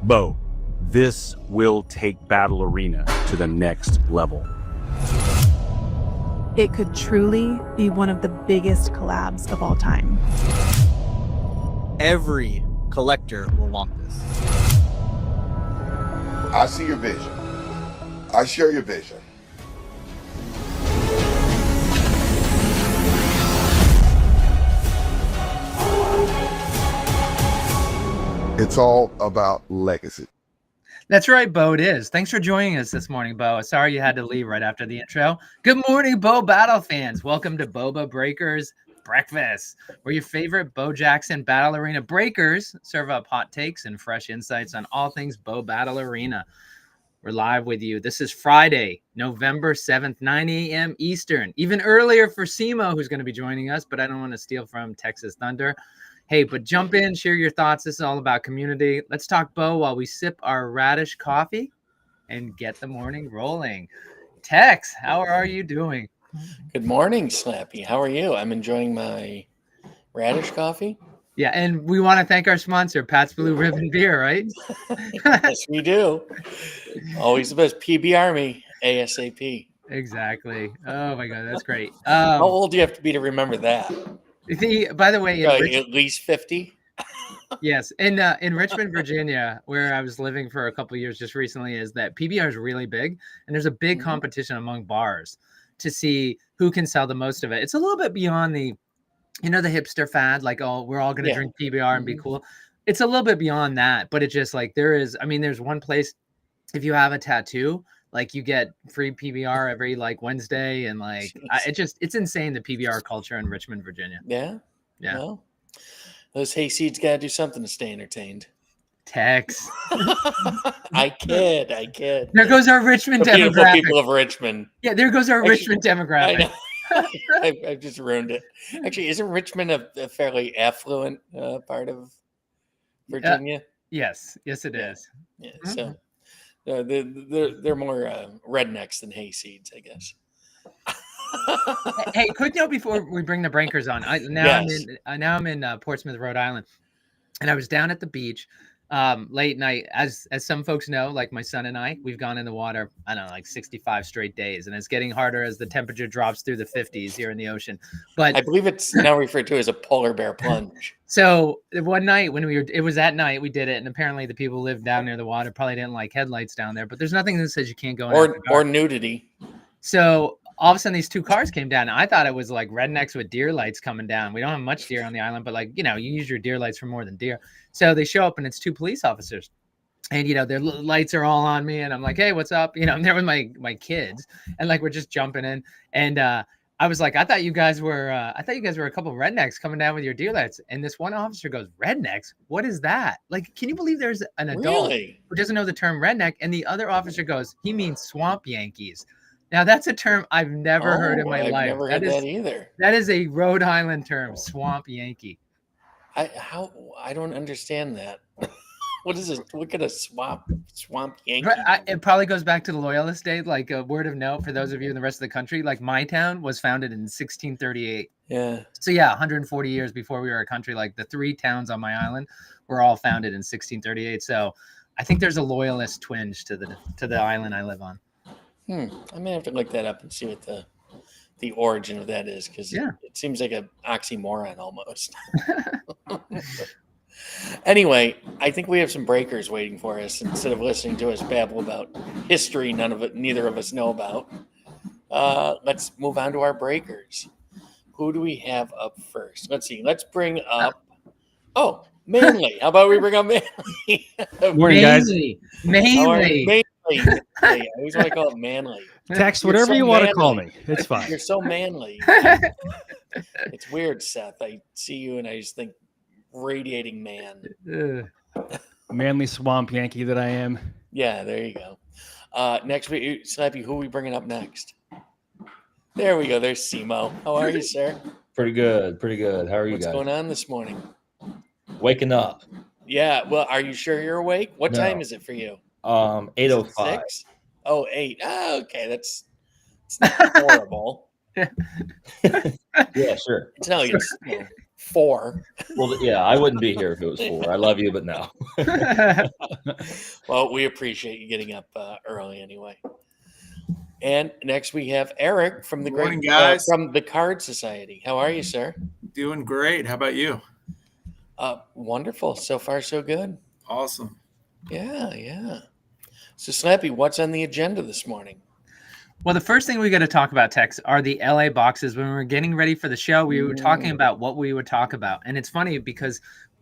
Bo, this will take Battle Arena to the next level. It could truly be one of the biggest collabs of all time. Every collector will want this. I see your vision. I share your vision. It's all about legacy. That's right, Bo, it is. Thanks for joining us this morning, Bo. Sorry you had to leave right after the intro. Good morning, Bo Battle fans. Welcome to Boba Breakers Breakfast, where your favorite Bo Jackson Battle Arena breakers serve up hot takes and fresh insights on all things Bo Battle Arena. We're live with you. This is Friday, November 7th, 9 a.m. Eastern. Even earlier for Simo, who's going to be joining us, but I don't want to steal from Texas Thunder. Hey, but jump in, share your thoughts. This is all about community. Let's talk Bo while we sip our radish coffee and get the morning rolling. Tex, how are you doing? Good morning, Slappy. How are you? I'm enjoying my radish coffee. Yeah, and we want to thank our sponsor, Pat's Blue Ribbon Beer, right? Yes, we do. Always the best. PB Army, ASAP. Exactly. Oh, my God, that's great. How old do you have to be to remember that? By the way, At least 50. Yes, in Richmond, Virginia, where I was living for a couple of years just recently, is that PBR is really big, and there's a big competition among bars to see who can sell the most of it. It's a little bit beyond the hipster fad, like, oh, we're all going to drink PBR and be cool. It's a little bit beyond that, but it just like there's one place, if you have a tattoo, like you get free PBR every like Wednesday, and like it's insane, the PBR culture in Richmond, Virginia. Yeah. Well, those hayseeds got to do something to stay entertained. Tex. I kid. There goes our Richmond demographic. Beautiful people of Richmond. Yeah, there goes our Richmond demographic. I know. I've just ruined it. Actually, isn't Richmond a fairly affluent part of Virginia? Yes, it is. Yeah. So they're more rednecks than hayseeds, I guess. Hey, quick note before we bring the Breakers on. I'm in Portsmouth, Rhode Island, and I was down at the beach late night. As some folks know, like my son and I, we've gone in the water, I don't know, like 65 straight days, and it's getting harder as the temperature drops through the 50s here in the ocean. But I believe it's now referred to as a polar bear plunge. So one night it was at night we did it, and apparently the people who live down near the water probably didn't like headlights down there. But there's nothing that says you can't go in or nudity. So all of a sudden these two cars came down. I thought it was like rednecks with deer lights coming down. We don't have much deer on the island, but like, you use your deer lights for more than deer. So they show up and it's two police officers, and, their lights are all on me. And I'm like, hey, what's up? I'm there with my kids, and like, we're just jumping in. And I was like, I thought you guys were a couple of rednecks coming down with your deer lights. And this one officer goes, rednecks? What is that? Like, can you believe there's an adult who doesn't know the term redneck? And the other officer goes, he means swamp Yankees. Now, that's a term I've never heard in my life. I've never heard that either. That is a Rhode Island term, swamp Yankee. I don't understand that. What is it? Look at a swamp Yankee. It probably goes back to the Loyalist days. Like, a word of note for those of you in the rest of the country, like my town was founded in 1638. Yeah. So 140 years before we were a country. Like, the three towns on my island were all founded in 1638. So I think there's a Loyalist twinge to the island I live on. I may have to look that up and see what the origin of that is, because it seems like an oxymoron almost. Anyway, I think we have some breakers waiting for us instead of listening to us babble about history neither of us know about. Let's move on to our breakers. Who do we have up first? Let's see. Let's bring up Mainely. How about we bring up Mainely? Morning, guys. Mainly. I always want to call it Manly. Text whatever you want to call me. It's fine. You're so manly. It's weird, Seth. I see you and I just think radiating man. Manly swamp Yankee that I am. Yeah, there you go. Next week, Slappy, who are we bringing up next? There we go. There's Simo. How are you, sir? Pretty good. How are you guys? What's going on this morning? Waking up. Yeah. Well, are you sure you're awake? What time is it for you? 8:05. 8. Oh, okay. That's not horrible. Yeah, sure. It's not like it's 4. Well, yeah, I wouldn't be here if it was 4. I love you, but no. Well, we appreciate you getting up early anyway. And next we have Eric from the Morning, guys. from the Card Society. How are you, sir? Doing great. How about you? Wonderful. So far, so good. Awesome. Yeah. So, Snappy, what's on the agenda this morning? Well, the first thing we got to talk about, Tex, are the LA boxes. When we were getting ready for the show, we were talking about what we would talk about. And it's funny because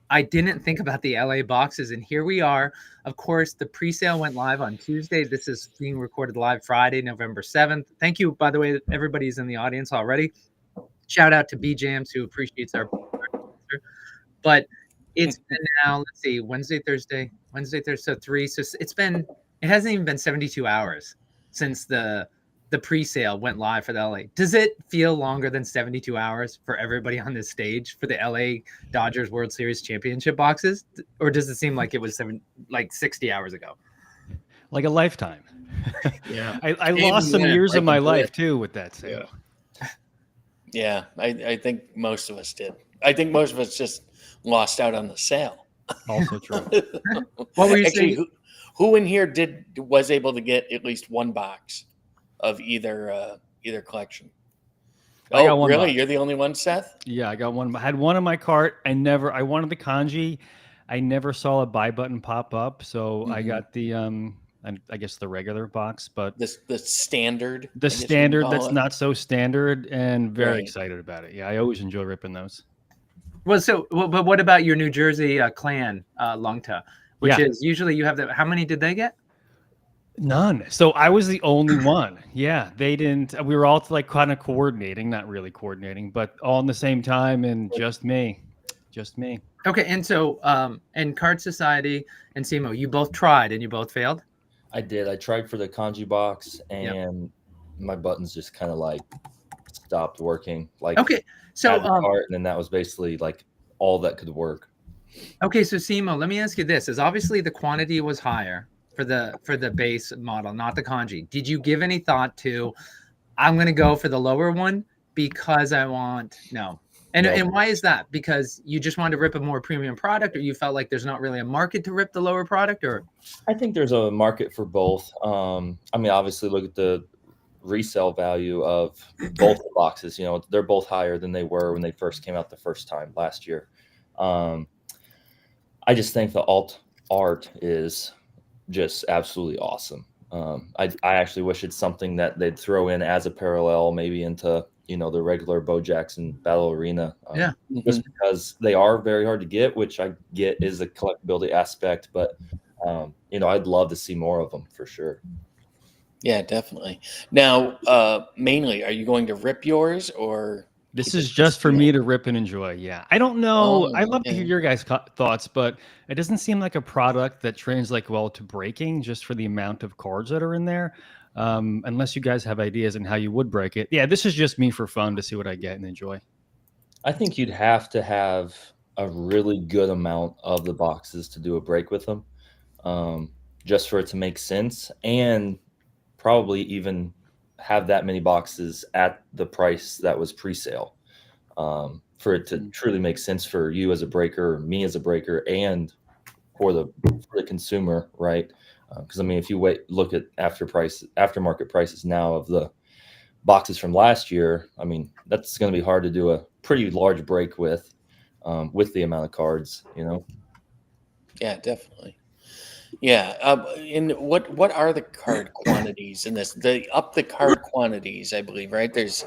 I didn't think about the LA boxes. And here we are. Of course, the pre-sale went live on Tuesday. This is being recorded live Friday, November 7th. Thank you, by the way, everybody's in the audience already. Shout out to B-Jams, who appreciates our but it's been now, let's see, Wednesday, Thursday, so 3. So it hasn't even been 72 hours since the pre-sale went live for the LA. Does it feel longer than 72 hours for everybody on this stage for the LA Dodgers World Series championship boxes? Or does it seem like it was 60 hours ago? Like a lifetime. Yeah. I lost some years of my life too with that sale. Yeah, I think most of us did. I think most of us just lost out on the sale. Also true. What were you Actually, saying? who in here was able to get at least one box of either collection? I got one really? box. You're the only one, Seth? Yeah, I got one. I had one in my cart. I wanted the kanji. I never saw a buy button pop up, so I got the I guess the regular box, but the standard. the standard that's it. not so standard, and very Right. excited about it. Yeah, I always enjoy ripping those. But what about your New Jersey clan, Lungta, which is usually you have how many did they get? None. So I was the only one. Yeah, they didn't. We were all like kind of coordinating, not really coordinating, but all in the same time, and just me. Okay, and so and Card Society and Simo, you both tried and you both failed? I did. I tried for the kanji box, and my buttons just kind of like stopped working. Like, okay, so add the cart, and then that was basically like all that could work. Okay, so Simo, let me ask you this: is obviously the quantity was higher for the base model, not the kanji. Did you give any thought to, I'm going to go for the lower one because I want no? And why is that? Because you just wanted to rip a more premium product, or you felt like there's not really a market to rip the lower product, or? I think there's a market for both. I mean, obviously, look at the resale value of both the boxes. You know, they're both higher than they were when they first came out the first time last year. I just think the alt art is just absolutely awesome. I actually wish it's something that they'd throw in as a parallel, maybe into the regular Bo Jackson Battle Arena. Just because they are very hard to get, which I get is a collectability aspect, but I'd love to see more of them for sure. Yeah, definitely. Now, mainly, are you going to rip yours, or this is just for me to rip and enjoy? Yeah, I don't know. I'd love to hear your guys' thoughts, but it doesn't seem like a product that translates well to breaking, just for the amount of cards that are in there. Unless you guys have ideas on how you would break it. Yeah, this is just me for fun to see what I get and enjoy. I think you'd have to have a really good amount of the boxes to do a break with them, just for it to make sense, and probably even have that many boxes at the price that was pre-sale, for it to truly make sense for you as a breaker, me as a breaker, and for the consumer, right? Because I mean, if you look at aftermarket prices now of the boxes from last year, I mean, that's going to be hard to do a pretty large break with the amount of cards, Yeah, definitely. Yeah. And what are the card quantities in this? The card quantities, I believe, right? There's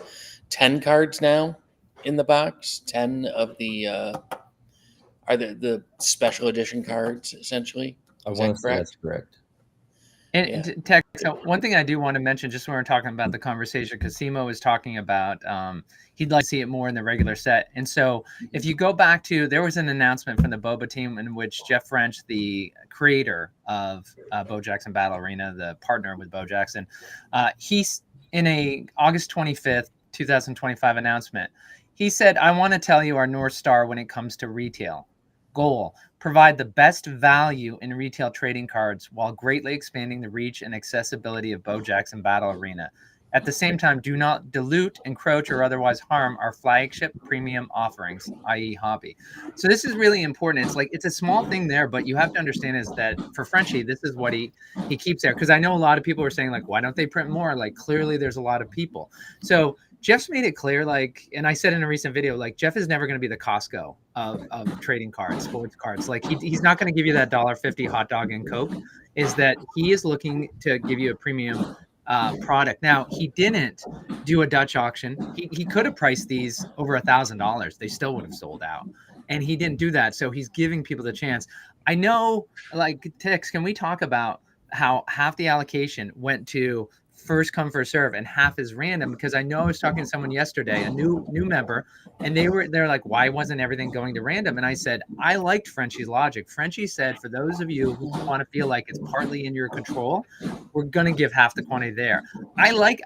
10 cards now in the box. 10 of the are the special edition cards, essentially. I want to say that's correct. And Tech, so one thing I do want to mention, just when we're talking about the conversation, because Simo is talking about he'd like to see it more in the regular set. And so if you go back to, there was an announcement from the Boba team in which Jeff French, the creator of Bo Jackson Battle Arena, the partner with Bo Jackson, he's in a August 25th, 2025 announcement. He said, I want to tell you our North Star when it comes to retail. Goal, provide the best value in retail trading cards while greatly expanding the reach and accessibility of Bo Jackson Battle Arena. At the same time, do not dilute, encroach, or otherwise harm our flagship premium offerings, i.e. hobby. So this is really important. It's like, it's a small thing there, but you have to understand is that for Frenchie, this is what he keeps there. Because I know a lot of people are saying, like, why don't they print more? Like, clearly there's a lot of people. So Jeff's made it clear, like, and I said in a recent video, like, Jeff is never going to be the Costco of trading cards, sports cards. Like, he's not going to give you that $1.50 hot dog and Coke. Is that he is looking to give you a premium product. Now, he didn't do a Dutch auction. He could have priced these over $1,000. They still would have sold out. And he didn't do that. So he's giving people the chance. I know, like, Tix, can we talk about how half the allocation went to first come first serve and half is random? Because I know I was talking to someone yesterday, a new member, and they're like, why wasn't everything going to random? And I said, I liked Frenchie's logic. Frenchie said, for those of you who want to feel like it's partly in your control, we're gonna give half the quantity there. I like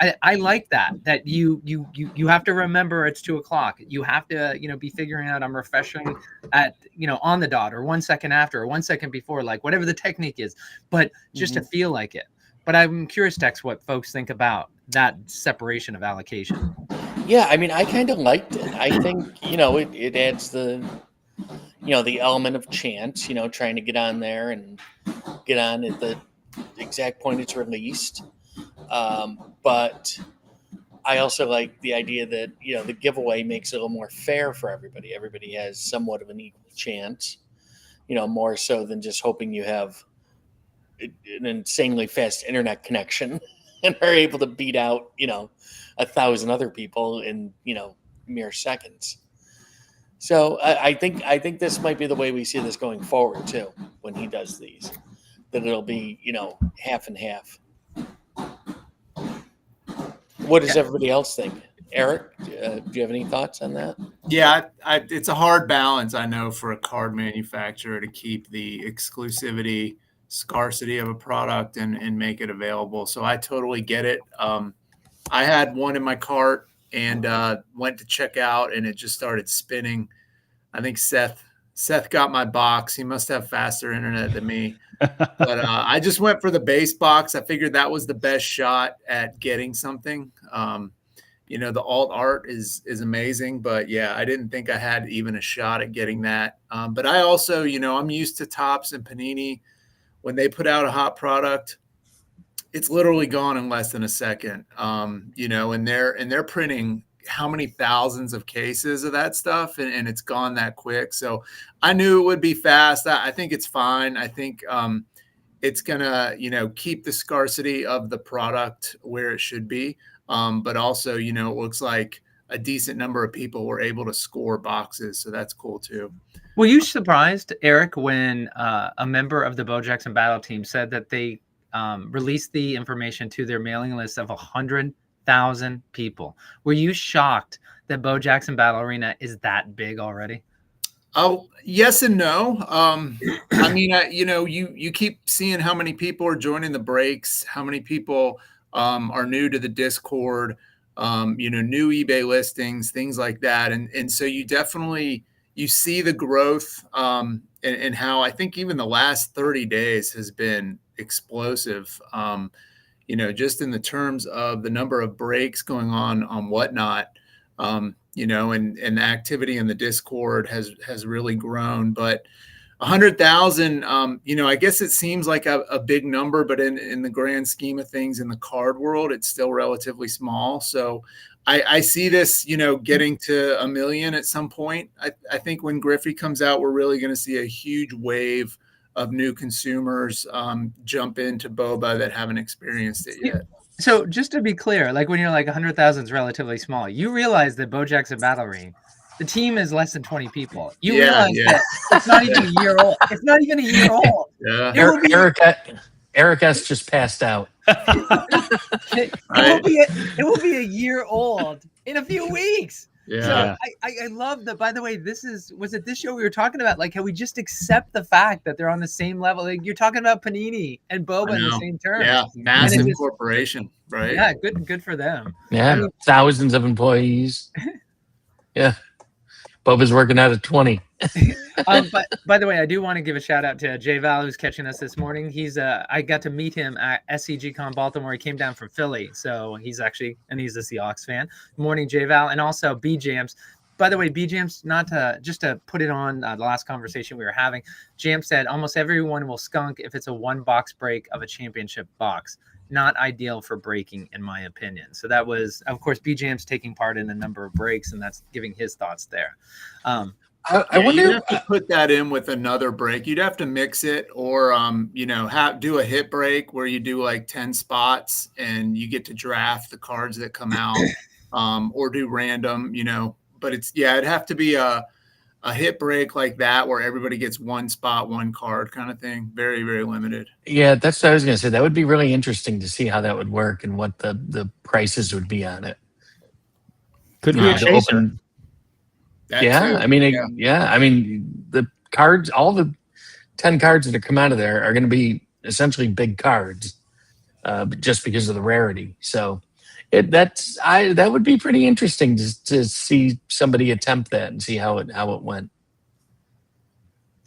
that you have to remember it's 2 o'clock. You have to, be figuring out I'm refreshing at, on the dot, or 1 second after, or 1 second before, like whatever the technique is, but just to feel like it. But I'm curious, Tex, what folks think about that separation of allocation. Yeah, I mean, I kind of liked it. I think, it adds the element of chance, trying to get on there and get on at the exact point it's released. But I also like the idea that, the giveaway makes it a little more fair for everybody. Everybody has somewhat of an equal chance, more so than just hoping you have an insanely fast internet connection and are able to beat out, 1,000 other people in, mere seconds. So I think this might be the way we see this going forward too, when he does these, that it'll be, half and half. What does everybody else think? Eric, do you have any thoughts on that? Yeah, it's a hard balance, I know, for a card manufacturer to keep the exclusivity, scarcity of a product and make it available. So I totally get it. I had one in my cart and went to check out, and it just started spinning. I think Seth got my box. He must have faster internet than me. But I just went for the base box. I figured that was the best shot at getting something. The alt art is amazing, but yeah, I didn't think I had even a shot at getting that. But I also, I'm used to Topps and Panini. When they put out a hot product, it's literally gone in less than a second. And they're printing how many thousands of cases of that stuff, and it's gone that quick. So I knew it would be fast. I think it's fine. I think it's gonna, keep the scarcity of the product where it should be. But also, it looks like a decent number of people were able to score boxes. So that's cool too. Were you surprised, Eric, when a member of the Bo Jackson Battle team said that they released the information to their mailing list of 100,000 people? Were you shocked that Bo Jackson Battle Arena is that big already? Oh, yes and no. I mean, you keep seeing how many people are joining the breaks, how many people are new to the Discord, new eBay listings, things like that. And so you definitely, you see the growth and how I think even the last 30 days has been explosive, just in the terms of the number of breaks going on whatnot, and the activity in the Discord has really grown. But 100,000, I guess it seems like a big number, but in the grand scheme of things in the card world, it's still relatively small. So I see this, getting to 1 million at some point. I think when Griffey comes out, we're really going to see a huge wave of new consumers jump into boba that haven't experienced it yet. So just to be clear, like when you're like 100,000 is relatively small, you realize that Bo Jackson Battle Arena, the team is less than 20 people. You realize that it's not even a year old. It's not even a year old. Yeah. Eric S. just passed out. It will be a year old in a few weeks. Yeah. So I love that. By the way, was it this show we were talking about? Like how we just accept the fact that they're on the same level. Like you're talking about Panini and Boba in the same terms. Yeah, massive corporation, right? Yeah, good for them. Yeah, I mean, thousands of employees. Yeah, Boba's working out of 20. But by the way, I do want to give a shout out to Jay Val, who's catching us this morning. He's I got to meet him at SCG Con Baltimore. He came down from Philly, so he's a Seahawks fan. Good morning, Jay Val, and also B Jams. By the way, B Jams, just to put it on the last conversation we were having, Jam said almost everyone will skunk if it's a 1-box break of a championship box. Not ideal for breaking, in my opinion. So that was, of course, B Jam's taking part in a number of breaks, and that's giving his thoughts there. I wonder you'd have to put that in with another break. You'd have to mix it, or do a hit break where you do like 10 spots and you get to draft the cards that come out, or do random. But it'd have to be a hit break like that where everybody gets one spot, one card kind of thing. Very, very limited. Yeah, that's what I was going to say. That would be really interesting to see how that would work and what the prices would be on it. Could be a chaser. I mean, the cards, all the 10 cards that come out of there are going to be essentially big cards, just because of the rarity. So that would be pretty interesting to see somebody attempt that and see how it went.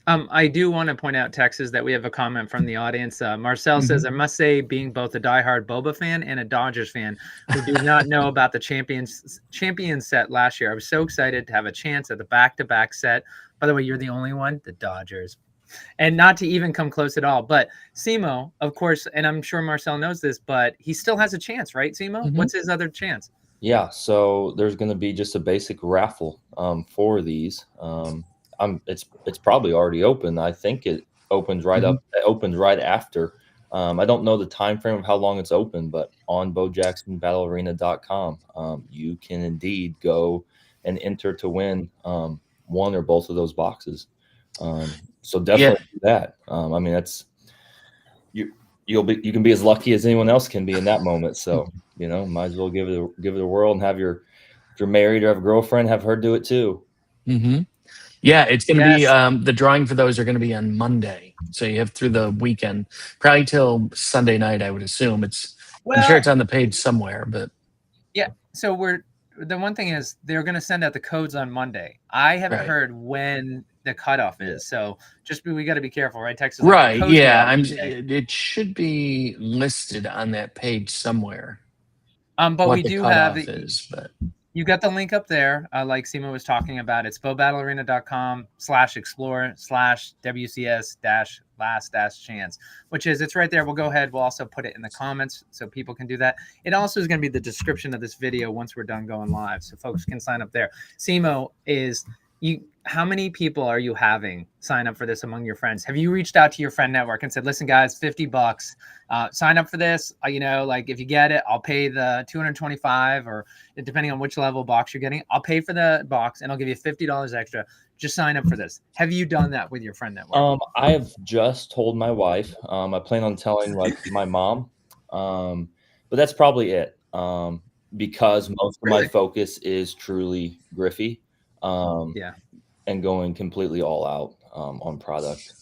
I do want to point out, Texas, that we have a comment from the audience. Marcel says, I must say, being both a diehard Boba fan and a Dodgers fan who do not know about the champion set last year, I was so excited to have a chance at the back-to-back set. By the way, you're the only one, the Dodgers. And not to even come close at all. But Simo, of course, and I'm sure Marcel knows this, but he still has a chance, right, Simo? What's his other chance? Yeah, so there's going to be just a basic raffle for these. It's probably already open. I think it opens right up. It opens right after. I don't know the time frame of how long it's open, but on BoJacksonBattleArena.com, you can indeed go and enter to win one or both of those boxes. So definitely do that. I mean, that's you can be as lucky as anyone else can be in that moment. So might as well give it a whirl and have if you're married or have a girlfriend, have her do it too. Yeah, it's going to be the drawing for those are going to be on Monday. So you have through the weekend, probably till Sunday night, I would assume. I'm sure it's on the page somewhere, but yeah. So the one thing is they're going to send out the codes on Monday. I haven't heard when the cutoff is, so we got to be careful, right, Texas? Right? Yeah, it should be listed on that page somewhere. But we do have but you got the link up there, like Simo was talking about. It's bobattlearena.com/explore/WCS-last-chance, which is, it's right there. We'll go ahead. We'll also put it in the comments so people can do that. It also is going to be the description of this video once we're done going live, so folks can sign up there. Simo, how many people are you having sign up for this among your friends? Have you reached out to your friend network and said, listen, guys, $50, sign up for this. Like if you get it, I'll pay the $225, or depending on which level box you're getting, I'll pay for the box and I'll give you $50 extra. Just sign up for this. Have you done that with your friend network? I have just told my wife. I plan on telling my mom, but that's probably it. Because most of my focus is truly Griffey. And going completely all out on product.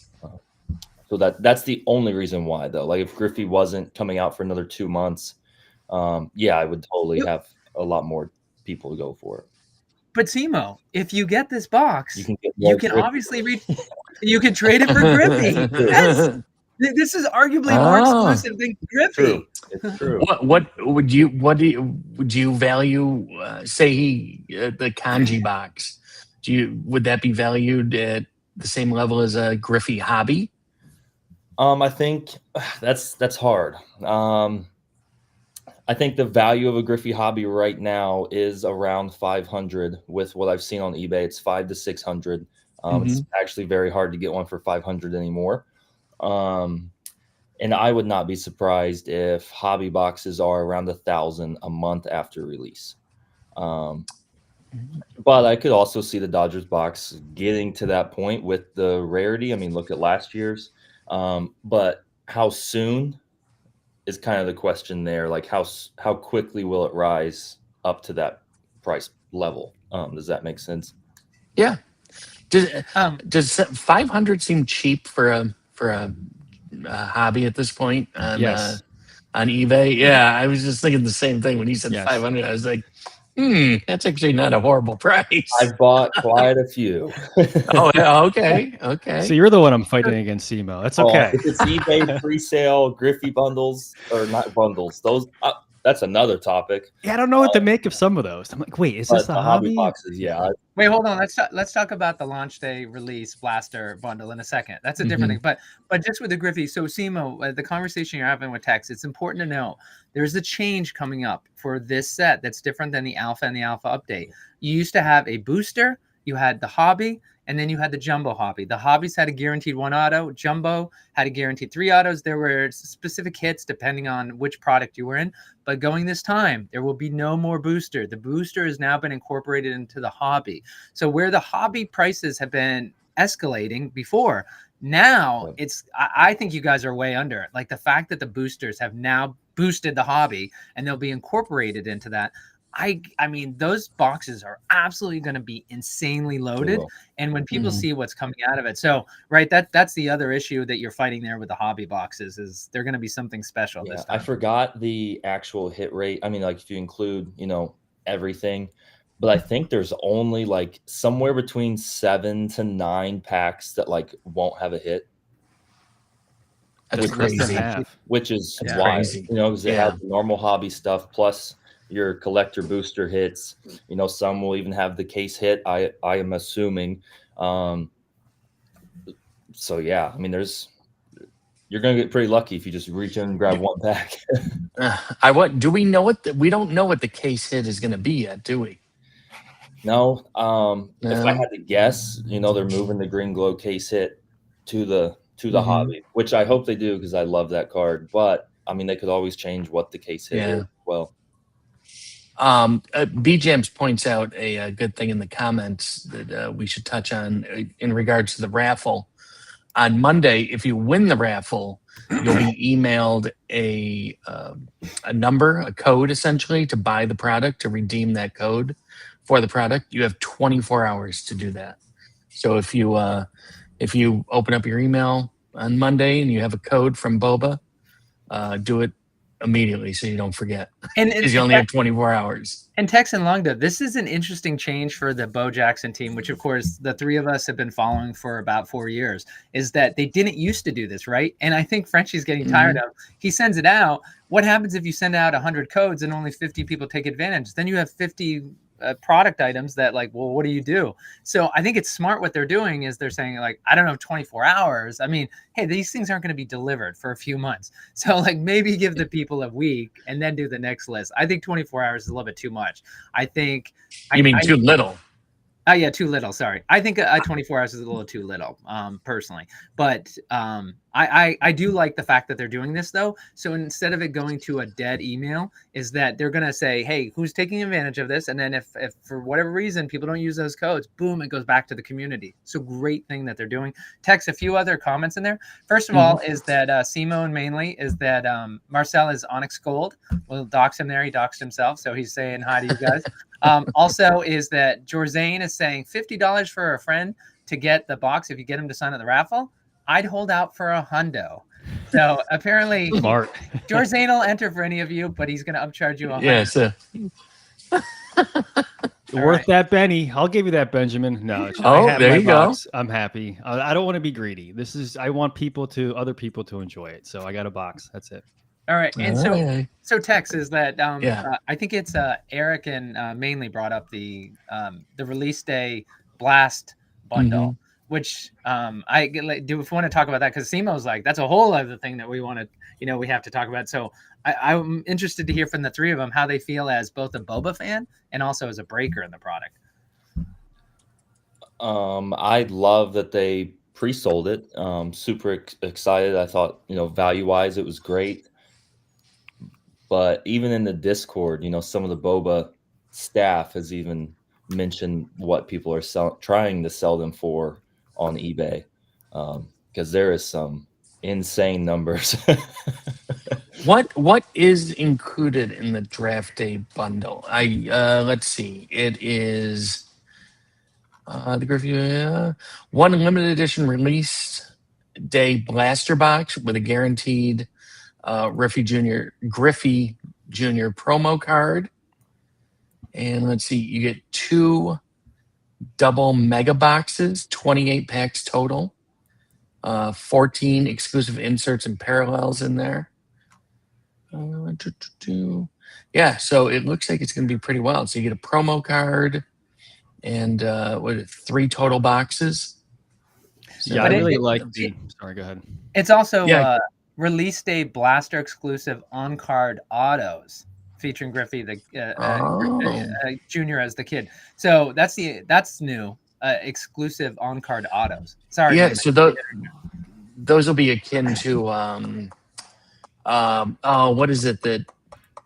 So that's the only reason why, though. Like if Griffey wasn't coming out for another 2 months, I would totally have a lot more people to go for it. But Simo, if you get this box, you can obviously you can trade it for Griffey. This is arguably more exclusive than Griffey. It's true. What would you value? Say the kanji box. Would that be valued at the same level as a Griffey hobby? I think that's hard. I think the value of a Griffey hobby right now is around 500. With what I've seen on eBay, it's 500 to 600. It's actually very hard to get one for 500 anymore. And I would not be surprised if hobby boxes are around 1,000 a month after release. But I could also see the Dodgers box getting to that point with the rarity. I mean, look at last year's. But how soon is kind of the question there. Like how quickly will it rise up to that price level? Does that make sense? Yeah. Does 500 seem cheap for a hobby at this point on eBay? Yeah, I was just thinking the same thing when he said 500. I was like, That's actually not a horrible price. I've bought quite a few. Oh, yeah, okay. So you're the one I'm fighting against, Simo. That's okay. If it's eBay pre-sale, Griffey bundles, or not bundles, those that's another topic. Yeah, I don't know what to make of some of those. I'm like, wait, is this a hobby boxes? Yeah. Wait, hold on. Let's talk about the launch day release blaster bundle in a second. That's a different thing. But just with the Griffey, so Simo, the conversation you're having with Tex, it's important to know there's a change coming up for this set that's different than the alpha and the alpha update. You used to have a booster, you had the hobby, and then you had the jumbo hobby. The hobbies had a guaranteed 1 auto. Jumbo had a guaranteed 3 autos. There were specific hits depending on which product you were in. But going this time, there will be no more booster. The booster has now been incorporated into the hobby. So where the hobby prices have been escalating before, now I think you guys are way under it. Like the fact that the boosters have now boosted the hobby and they'll be incorporated into that. I mean, those boxes are absolutely going to be insanely loaded. And when people see what's coming out of it, so right, that's the other issue that you're fighting there with the hobby boxes is they're going to be something special this time. I forgot the actual hit rate. I mean, like if you include, everything, but I think there's only like somewhere between 7 to 9 packs that like won't have a hit. That's crazy. Which is why, because they have the normal hobby stuff plus your collector booster hits. Some will even have the case hit. I am assuming. So yeah, I mean, you're gonna get pretty lucky if you just reach in and grab one pack. Do we know what we don't know what the case hit is going to be yet, do we? No. If I had to guess, they're moving the green glow case hit to the hobby, which I hope they do because I love that card. But I mean, they could always change what the case hit is. Well. B-Jams points out a good thing in the comments that we should touch on in regards to the raffle. On Monday, if you win the raffle, you'll be emailed a number, a code essentially to buy the product, to redeem that code for the product. You have 24 hours to do that. So if you open up your email on Monday and you have a code from Boba, do it immediately so you don't forget, because you only have 24 hours. And Tex and Lungta, this is an interesting change for the Bo Jackson team, which of course the three of us have been following for about 4 years, is that they didn't used to do this, right? And I think Frenchie's getting tired of, he sends it out. What happens if you send out 100 codes and only 50 people take advantage? Then you have 50 product items that like, well, what do you do? So I think it's smart what they're doing is they're saying like, I don't know, 24 hours. I mean, hey, these things aren't going to be delivered for a few months. So like maybe give the people a week and then do the next list. I think 24 hours is a little bit too much. I think too little. Oh yeah, too little. Sorry. I think 24 hours is a little too little, personally. But I do like the fact that they're doing this though. So instead of it going to a dead email, is that they're gonna say, hey, who's taking advantage of this? And then if for whatever reason people don't use those codes, boom, it goes back to the community. So great thing that they're doing. Text a few other comments in there. First of all, is that Simo and Mainly is that Marcel is Onyx Gold. We'll dox him there. He doxed himself, so he's saying hi to you guys. Also is that Jorzane is saying $50 for a friend to get the box if you get him to sign up the raffle. I'd hold out for $100. So apparently smart. Jorzane will enter for any of you, but he's going to upcharge you $100. Yes. Worth that, Benny. I'll give you that, Benjamin. No, there you go. I'm happy. I don't want to be greedy. I want other people to enjoy it. So I got a box. That's it. All right. And so Tex is that I think it's Eric and Mainly brought up the release day blast bundle, which I do if we want to talk about that, because Simo's like, that's a whole other thing that we want to, we have to talk about. So I'm interested to hear from the three of them how they feel as both a Boba fan and also as a breaker in the product. I love that they pre-sold it. Super excited. I thought, value-wise, it was great. But even in the Discord, some of the Boba staff has even mentioned what people are trying to sell them for on eBay, because there is some insane numbers. What is included in the draft day bundle? Let's see. It is the Griffey one limited edition release day blaster box with a guaranteed Griffey Jr. promo card. And let's see, you get 2 double mega boxes, 28 packs total, 14 exclusive inserts and parallels in there. Yeah, so it looks like it's going to be pretty wild. So you get a promo card and 3 total boxes. So Yeah, I really like the. Sorry, go ahead. It's also release day blaster exclusive on card autos featuring Griffey, the junior as the kid. So that's new. Exclusive on card autos. Sorry. Yeah, so those will be akin to what is it that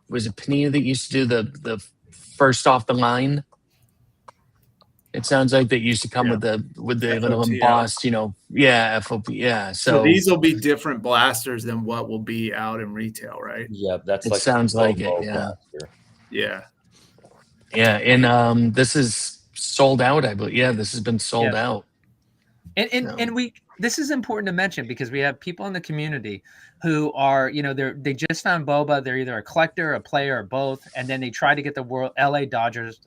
was it Panini that used to do the first off the line? It sounds like they used to come with the little embossed, FOP. Yeah. So these will be different blasters than what will be out in retail, right? Yeah, that's it sounds like it. Yeah. Blaster. Yeah. Yeah, and this is sold out, I believe. Yeah, this has been sold out. And this is important to mention because we have people in the community who are, they just found boba. They're either a collector, a player, or both, and then they try to get the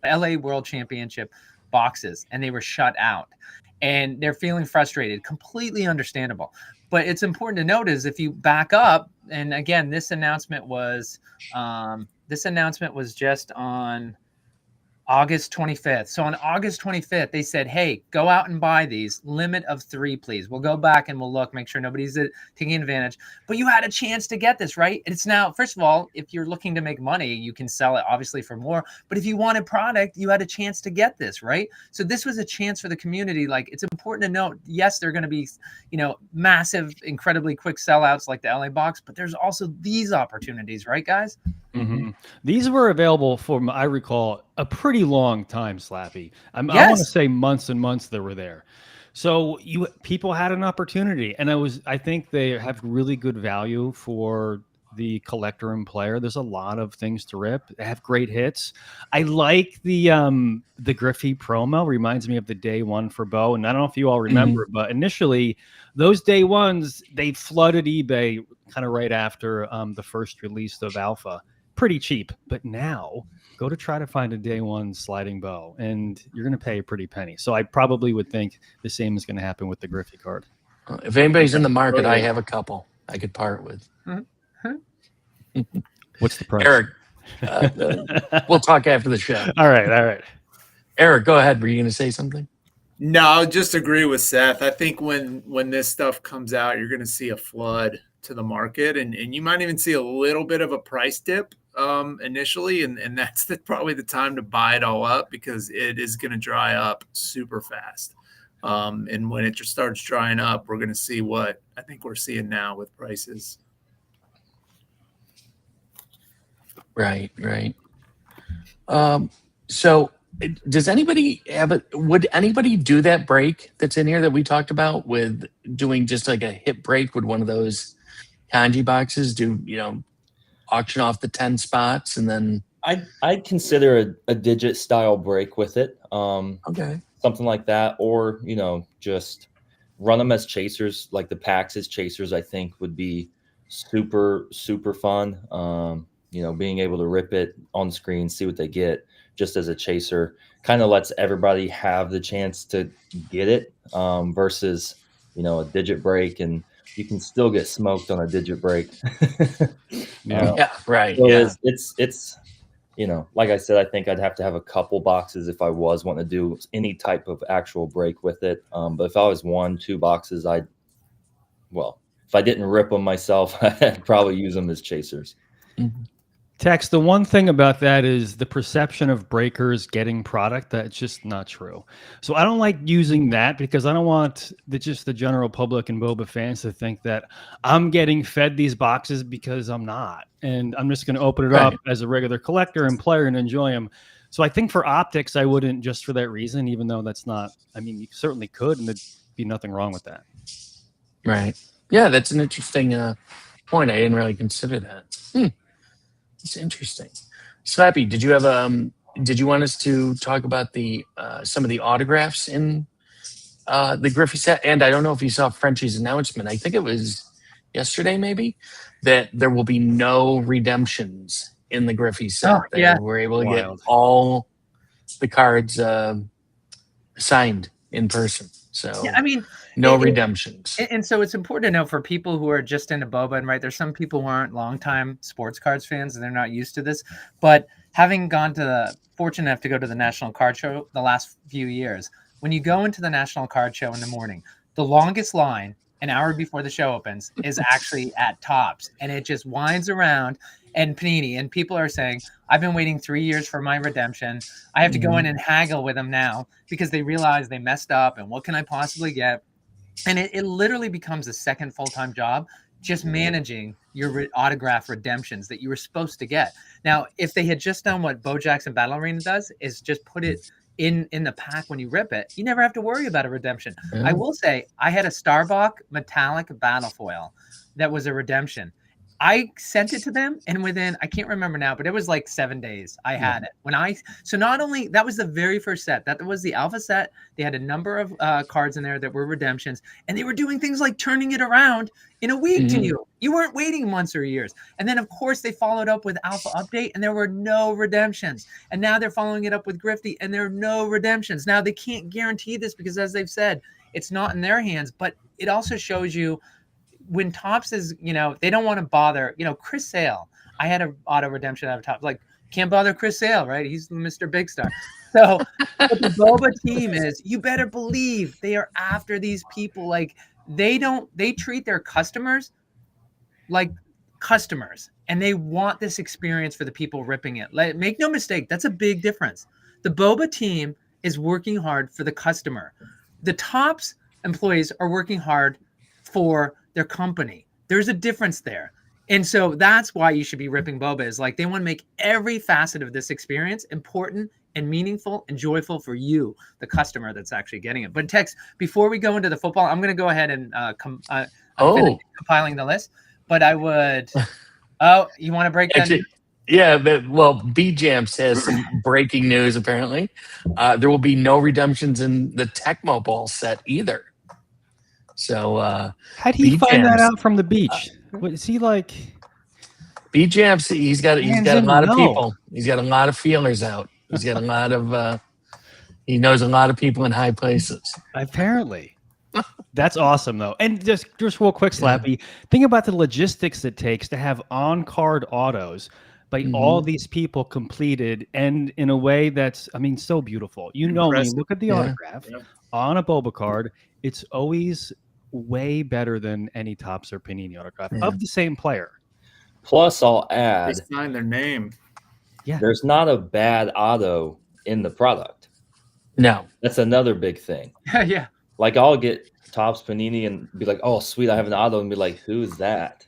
LA World Championship boxes, and they were shut out, and they're feeling frustrated. Completely understandable. But it's important to note is if you back up, and again, this announcement was just on August 25th. So on August 25th, they said, hey, go out and buy these. Limit of 3, please. We'll go back and we'll look, make sure nobody's taking advantage. But you had a chance to get this, right? It's now, first of all, if you're looking to make money, you can sell it obviously for more. But if you wanted product, you had a chance to get this, right? So this was a chance for the community. Like, it's important to note, yes, there are going to be, massive, incredibly quick sellouts like the LA box, but there's also these opportunities, right, guys? Mm-hmm. These were available for, I recall, a pretty long time, Slappy. I want to say months and months that were there. So people had an opportunity, and I think they have really good value for the collector and player. There's a lot of things to rip. They have great hits. I like the Griffey promo. Reminds me of the day one for Bo, and I don't know if you all remember, but initially those day ones, they flooded eBay kind of right after the first release of Alpha. Pretty cheap, but now go to try to find a day one sliding bow and you're going to pay a pretty penny. So I probably would think the same is going to happen with the Griffey card. If anybody's in the market, I have a couple I could part with. What's the price? Eric, we'll talk after the show. All right. Eric, go ahead. Were you going to say something? No, I'll just agree with Seth. I think when this stuff comes out, you're going to see a flood to the market, and you might even see a little bit of a price dip initially, and that's probably the time to buy it all up because it is going to dry up super fast. And when it just starts drying up, we're going to see what I think we're seeing now with prices. Right. So does anybody would anybody do that break that's in here that we talked about with doing just like a hit break with one of those kanji boxes? Auction off the 10 spots and then I'd consider a digit style break with it. Okay. Something like that, or just run them as chasers, like the packs as chasers. I think would be super fun. Being able to rip it on screen, see what they get, just as a chaser, kind of lets everybody have the chance to get it. Versus a digit break, and you can still get smoked on a digit break. Yeah, right. So yeah. It's like I said, I think I'd have to have a couple boxes if I was wanting to do any type of actual break with it. But if I was 1-2 boxes, if I didn't rip them myself, I'd probably use them as chasers. Mm-hmm. Tex, the one thing about that is the perception of breakers getting product. That's just not true. So I don't like using that because I don't want the general public and boba fans to think that I'm getting fed these boxes because I'm not. And I'm just going to open it up as a regular collector and player and enjoy them. So I think for optics, I wouldn't just for that reason, even though that's not, you certainly could, and there'd be nothing wrong with that. Right. Yeah, that's an interesting point. I didn't really consider that. It's interesting. Slappy, did you want us to talk about the some of the autographs in the Griffey set? And I don't know if you saw Frenchie's announcement. I think it was yesterday, maybe, that there will be no redemptions in the Griffey set. Oh, yeah. We're able to get all the cards signed in person. So Yeah, I mean, no redemptions. And so it's important to know for people who are just into boba, and right, there's some people who aren't longtime sports cards fans and they're not used to this. But having fortunate enough to go to the National Card Show the last few years, when you go into the National Card Show in the morning, the longest line an hour before the show opens is actually at Tops, and it just winds around. And Panini, and people are saying, I've been waiting 3 years for my redemption. I have to go in and haggle with them now because they realize they messed up, and what can I possibly get? And it literally becomes a second full-time job, just managing your autograph redemptions that you were supposed to get. Now, if they had just done what Bo Jackson Battle Arena does, is just put it in the pack when you rip it, you never have to worry about a redemption. I will say, I had a Starbuck metallic battle foil that was a redemption. I sent it to them, and within, I can't remember now, but it was like 7 days I had it. So not only, that was the very first set, that was the alpha set. They had a number of cards in there that were redemptions, and they were doing things like turning it around in a week to you. You weren't waiting months or years. And then, of course, they followed up with alpha update, and there were no redemptions. And now they're following it up with Griffey, and there are no redemptions. Now, they can't guarantee this because, as they've said, it's not in their hands, but it also shows you, when Topps is, they don't want to bother, Chris Sale. I had an auto redemption out of Topps. Like, can't bother Chris Sale, right? He's Mr. Big Star. So what the Boba team is, you better believe they are after these people. Like, they treat their customers like customers, and they want this experience for the people ripping it. Make no mistake, that's a big difference. The Boba team is working hard for the customer. The Topps employees are working hard for their company. There's a difference there. And so that's why you should be ripping boba, is like, they want to make every facet of this experience important and meaningful and joyful for you, the customer that's actually getting it. But Tex, before we go into the football, I'm going to go ahead and finish compiling the list. But I would, you want to break that? Yeah, B-Jam says some breaking news, apparently. There will be no redemptions in the Tecmo Bowl set either. So how do you find that out from the beach? What is he like? B-Jam's he's got a lot of people. He's got a lot of feelers out. He's got a lot of he knows a lot of people in high places. Apparently. That's awesome though. And just real quick, Slappy, think about the logistics it takes to have on-card autos by all these people completed, and in a way that's, so beautiful. When you look at the autograph on a Boba card, it's always way better than any Topps or Panini autograph of the same player. Plus, I'll add, they sign their name. Yeah, there's not a bad auto in the product. No, that's another big thing. Yeah, like I'll get Topps Panini and be like, "Oh, sweet, I have an auto," and be like, "Who's that?"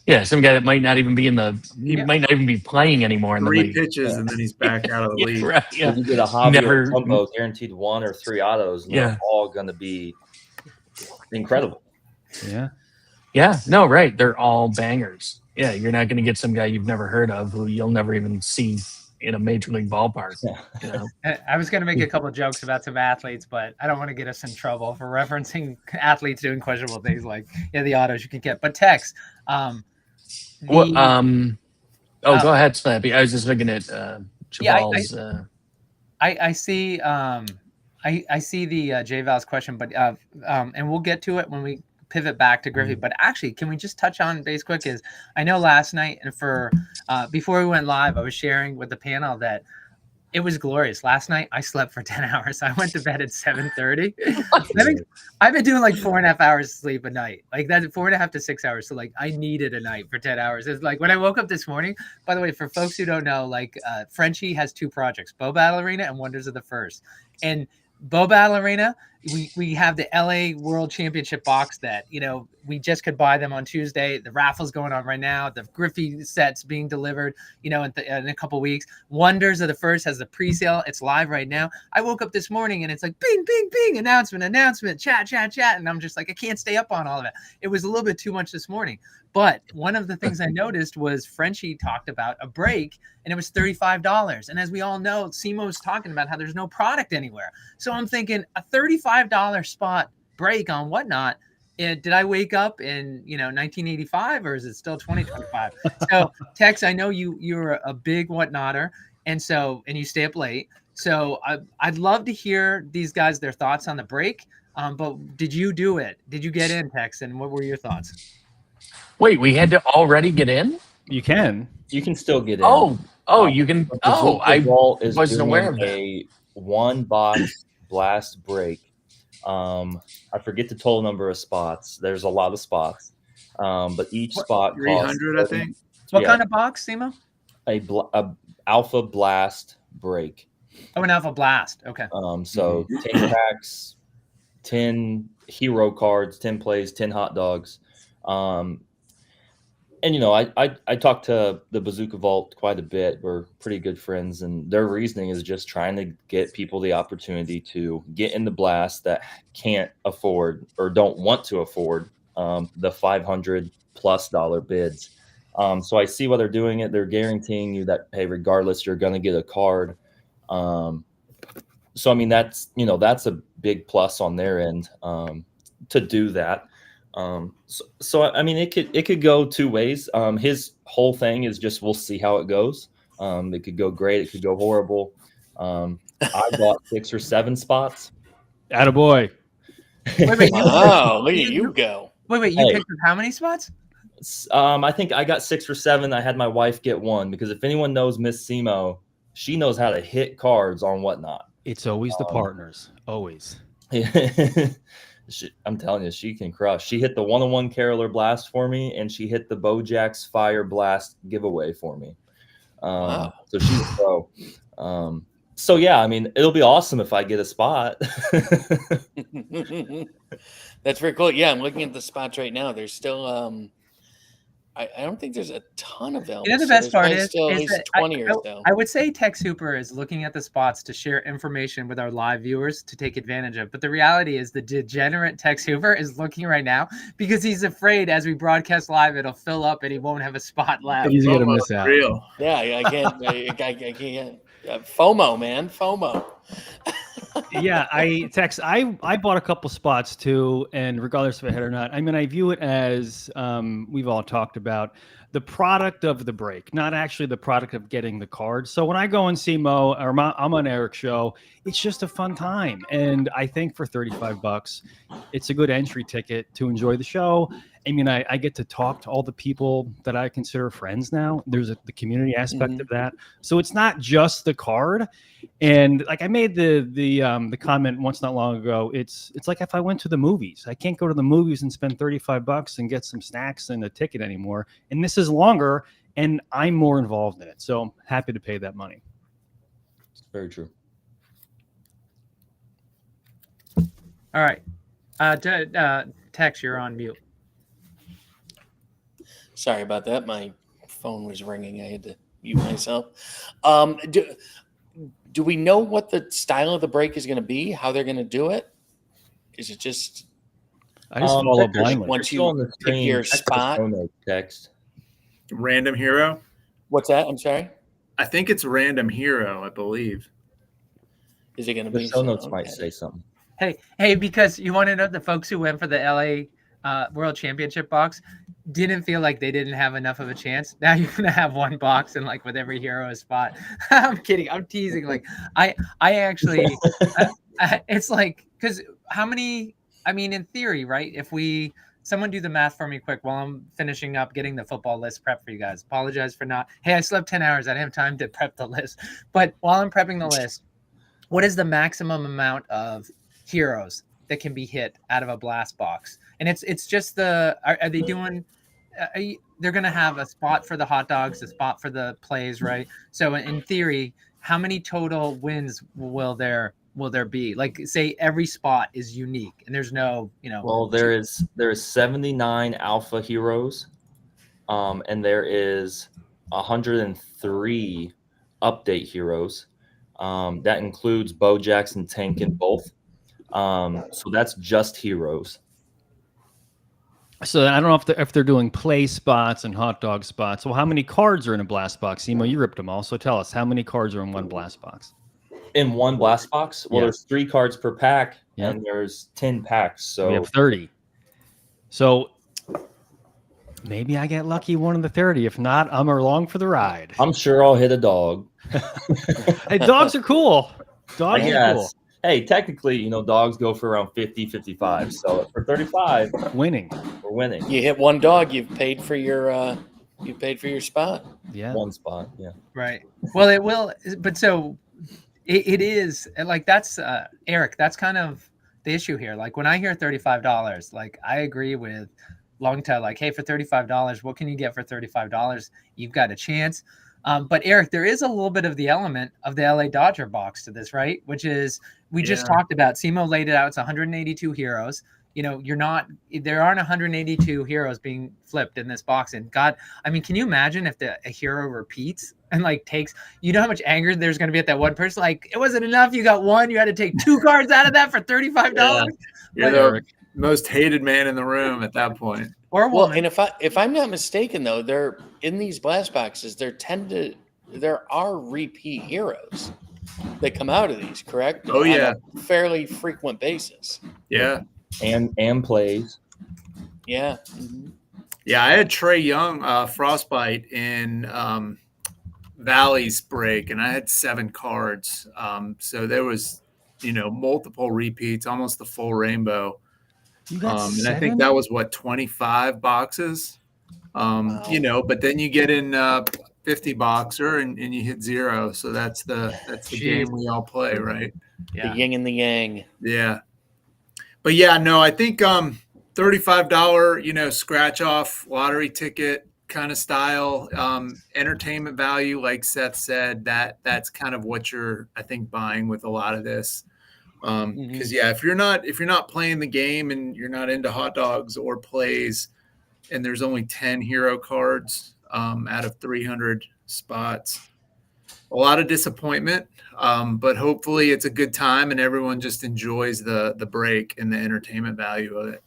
Yeah, some guy that might not even be might not even be playing anymore in the league. 3 pitches and then he's back out of the league. Right, So you get a hobby or combo guaranteed 1 or 3 autos, and they're all going to be incredible. Yeah. No, right. They're all bangers. Yeah, you're not going to get some guy you've never heard of who you'll never even see in a major league ballpark. I was going to make a couple of jokes about some athletes, but I don't want to get us in trouble for referencing athletes doing questionable things like the autos you can get. But Tex, go ahead, Slappy. I was just looking at Jabal's. I see. I see the J Val's question, but and we'll get to it when we pivot back to Griffey. But actually, can we just touch on base quick? Is I know last night, and for before we went live, I was sharing with the panel that it was glorious. Last night I slept for 10 hours. I went to bed at 7:30. I think I've been doing like 4.5 hours sleep a night, like that's 4.5 to 6 hours. So like I needed a night for 10 hours. It's like when I woke up this morning, by the way, for folks who don't know, like Frenchie has 2 projects, Bo Battle Arena and Wonders of the First. And Bo Battle Arena, we have the LA World Championship box that, we just could buy them on Tuesday. The raffle's going on right now. The Griffey set's being delivered, in a couple weeks. Wonders of the First has the pre-sale. It's live right now. I woke up this morning and it's like bing, bing, bing, announcement, chat. And I'm just like, I can't stay up on all of it. It was a little bit too much this morning. But one of the things I noticed was Frenchie talked about a break, and it was $35. And as we all know, Simo's talking about how there's no product anywhere. So I'm thinking a $35 spot break on Whatnot. Did I wake up in 1985, or is it still 2025? So Tex, I know you're a big Whatnotter, and you stay up late. So I'd love to hear these guys, their thoughts on the break. But did you do it? Did you get in, Tex? And what were your thoughts? Wait, we had to already get in? You can still get in. You can. I wasn't doing aware of that. a 1-box blast break. I forget the total number of spots. There's a lot of spots, but each spot 300, costs, I think. What kind of box, Simo? A Alpha Blast break. Oh, an Alpha Blast. Okay. So 10 packs, 10 hero cards, 10 plays, 10 hot dogs. And I talked to the Bazooka Vault quite a bit. We're pretty good friends, and their reasoning is just trying to get people the opportunity to get in the blast that can't afford or don't want to afford the $500+ bids. So I see why they're doing it. They're guaranteeing you that, hey, regardless, you're going to get a card. So I mean, that's a big plus on their end to do that. So I mean, it could go two ways. His whole thing is just, we'll see how it goes. It could go great. It could go horrible. I bought 6 or 7 spots. Attaboy. Wait, look at you go. Wait, you picked up how many spots? I think I got 6 or 7. I had my wife get 1, because if anyone knows Miss Simo, she knows how to hit cards on whatnot. It's always the partners. Always. I'm telling you, she can crush. She hit the 1-on-1 Caroler Blast for me, and she hit the Bojack's Fire Blast giveaway for me. Wow. So she's a pro. So yeah, I mean, it'll be awesome if I get a spot. That's very cool. Yeah, I'm looking at the spots right now. There's still I don't think there's a ton available. You know, the best part is still at least 20 or so. I would say Tex Hooper is looking at the spots to share information with our live viewers to take advantage of. But the reality is the degenerate Tex Hooper is looking right now because he's afraid as we broadcast live, it'll fill up and he won't have a spot left. He's going to miss out. Real. Yeah, I can't. I can't. FOMO, man. FOMO. Yeah, Tex, I bought a couple spots too, and regardless if I hit or not, I mean, I view it as we've all talked about the product of the break, not actually the product of getting the card. So when I go and see Mo or I'm on Eric's show, it's just a fun time, and I think for $35, it's a good entry ticket to enjoy the show. I mean, I get to talk to all the people that I consider friends now. There's the community aspect of that. So it's not just the card. And like I made the comment once not long ago, it's like if I went to the movies. I can't go to the movies and spend $35 and get some snacks and a ticket anymore. And this is longer, and I'm more involved in it. So I'm happy to pay that money. It's very true. All right. Tex, you're on mute. Sorry about that. My phone was ringing. I had to mute myself. Do we know what the style of the break is going to be? How they're going to do it? Is it just? I just follow blindly. Once you pick your spot, text. Random hero. What's that? I'm sorry. I think it's random hero. I believe. Is it going to The be? show notes might say something. Hey, because you want to know the folks who went for the LA World Championship box didn't feel like they didn't have enough of a chance. Now you're gonna have one box and like with every hero a spot. I'm kidding. I'm teasing. Like I actually, it's like, because how many? I mean, in theory, right? If someone do the math for me quick while I'm finishing up getting the football list prep for you guys. Apologize for not. Hey, I slept 10 hours. I didn't have time to prep the list. But while I'm prepping the list, what is the maximum amount of heroes that can be hit out of a blast box? And it's just are they doing? They're going to have a spot for the hot dogs, a spot for the plays, right? So in theory, how many total wins will there be? Like, say every spot is unique and there's no, Well, there is 79 alpha heroes, and there is 103 update heroes. That includes Bojax and Tank in both. So that's just heroes. So I don't know if they're doing play spots and hot dog spots. Well, how many cards are in a blast box? Emo, you ripped them all. So tell us, how many cards are in one blast box? In one blast box? Well, there's 3 cards per pack, and there's 10 packs. So we have 30. So maybe I get lucky one of the 30. If not, I'm along for the ride. I'm sure I'll hit a dog. Hey, dogs are cool. Dogs are cool. Hey, technically, dogs go for around 50, 55. So for 35, winning. We're winning. You hit one dog, you've paid for your spot. Yeah. One spot. Yeah. Right. Well, it will, but so it is like that's Eric. That's kind of the issue here. Like when I hear $35, like I agree with Lungta. Like, hey, for $35, what can you get for $35? You've got a chance. But Eric, there is a little bit of the element of the LA Dodger box to this, right? Which is we just talked about. Simo laid it out. It's 182 heroes. There aren't 182 heroes being flipped in this box. And God, I mean, can you imagine if a hero repeats and like takes, how much anger there's going to be at that one person? Like, it wasn't enough. You got one. You had to take 2 cards out of that for $35. Yeah. You're the most hated man in the room at that point. Or well, and if I'm not mistaken, though, they're in these blast boxes. There are repeat heroes that come out of these, correct? Oh yeah, on a fairly frequent basis. Yeah, and plays. Yeah, yeah. I had Trey Young frostbite in Valley's break, and I had 7 cards. So there was multiple repeats, almost the full rainbow. You got and I think that was 25 boxes. Wow. But then you get in 50 boxer and you hit 0. So that's the game we all play, right? Yeah. The yin and the yang. Yeah. But yeah, no, I think $35, scratch off lottery ticket kind of style, entertainment value, like Seth said, that's kind of what you're, I think, buying with a lot of this. Because if you're not playing the game and you're not into hot dogs or plays, and there's only 10 hero cards out of 300 spots, a lot of disappointment. But hopefully it's a good time and everyone just enjoys the break and the entertainment value of it.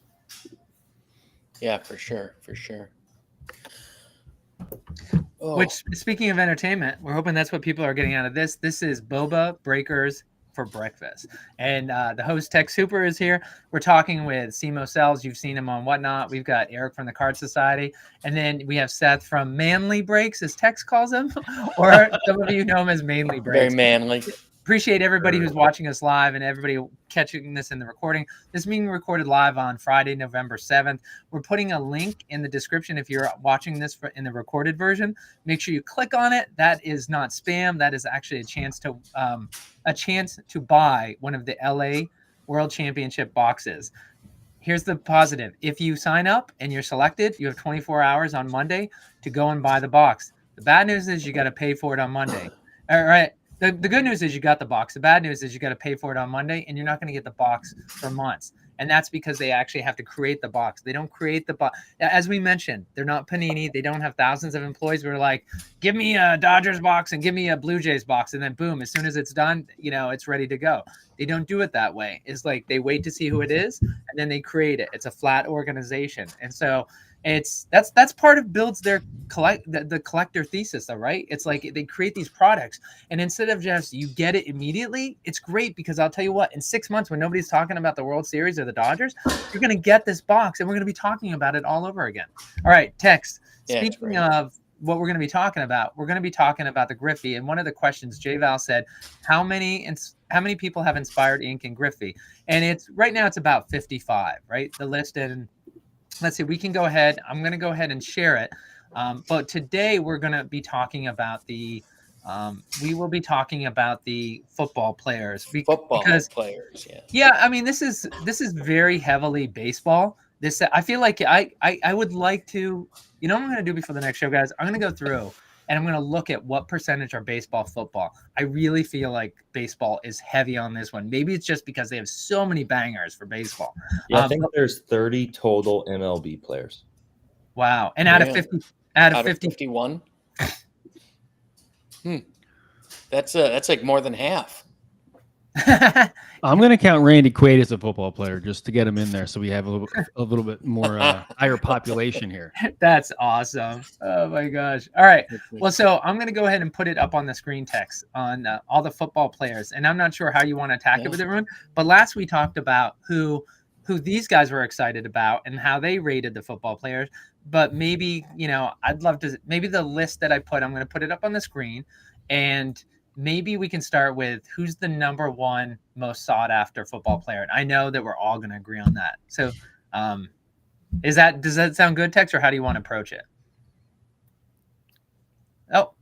Yeah, for sure. Oh. Which, speaking of entertainment, we're hoping that's what people are getting out of this. This is Boba Breakers for breakfast, and the host Tech Super is here. We're talking with Simo Sells. You've seen him on Whatnot. We've got Eric from the Card Society, and then we have Seth from Mainely Breaks, as Tex calls him, or some of you know him as Mainly Breaks. Very manly. Appreciate everybody who's watching us live and everybody catching this in the recording. This is being recorded live on Friday, November 7th. We're putting a link in the description if you're watching this in the recorded version. Make sure you click on it. That is not spam. That is actually a chance to buy one of the LA World Championship boxes. Here's the positive. If you sign up and you're selected, you have 24 hours on Monday to go and buy the box. The bad news is you got to pay for it on Monday. All right. The good news is you got the box. The bad news is you got to pay for it on Monday, and you're not going to get the box for months. And that's because they actually have to create the box. They don't create the box. As we mentioned, they're not Panini. They don't have thousands of employees. We're like, give me a Dodgers box and give me a Blue Jays box. And then boom, as soon as it's done, it's ready to go. They don't do it that way. It's like they wait to see who it is, and then they create it. It's a flat organization. And so that's part of builds their the collector thesis, though, right? It's like they create these products, and instead of just you get it immediately, it's great because I'll tell you what, in 6 months when nobody's talking about the World Series or the Dodgers, you're going to get this box and we're going to be talking about it all over again. All right, Tex. Speaking of what we're going to be talking about, we're going to be talking about the Griffey. And one of the questions, J Val said, how many people have inspired ink in Griffey? And it's right now it's about 55, right? The list. And let's see, we can go ahead. I'm going to go ahead and share it. But today we're going to be talking about we will be talking about the football players. Players, yeah. Yeah, I mean, this is very heavily baseball. I feel like I would like to, what I'm going to do before the next show, guys? I'm going to go through and I'm going to look at what percentage are baseball, football. I really feel like baseball is heavy on this one. Maybe it's just because they have so many bangers for baseball. Yeah, I think there's 30 total MLB players. Wow. And out of 51? That's like more than half. I'm going to count Randy Quaid as a football player just to get him in there, so we have a little bit more higher population here. That's awesome! Oh my gosh! All right, well, so I'm going to go ahead and put it up on the screen text on all the football players, and I'm not sure how you want to attack it with everyone, but last we talked about who these guys were excited about and how they rated the football players. But maybe I'd love to maybe the list that I put. I'm going to put it up on the screen, and maybe we can start with who's the number one most sought after football player. And I know that we're all going to agree on that. So does that sound good, Tex, or how do you want to approach it? Oh,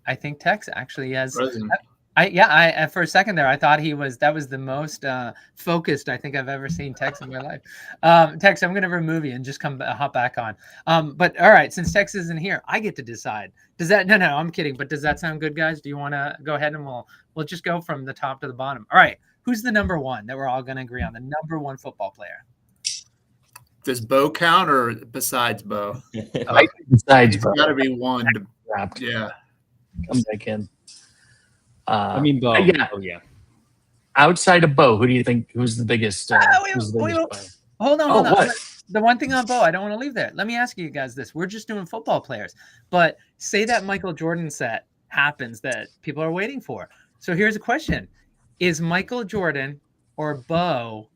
I think Tex actually has. I for a second there, I thought that was the most focused I think I've ever seen Tex in my life. Tex, I'm going to remove you and just hop back on. But all right, since Tex isn't here, I get to decide. Does that? No, I'm kidding. But does that sound good, guys? Do you want to go ahead and we'll just go from the top to the bottom? All right, who's the number one that we're all going to agree on? The number one football player. Does Bo count or besides Bo? I think besides It's Bo. got to be one. Yeah. Come back in. I mean, Bo. Yeah. Oh, yeah. Outside of Bo, who do you think who's the biggest? Player? Hold on. What? The one thing on Bo, I don't want to leave there. Let me ask you guys this. We're just doing football players. But say that Michael Jordan set happens that people are waiting for. So here's a question. Is Michael Jordan or Bo,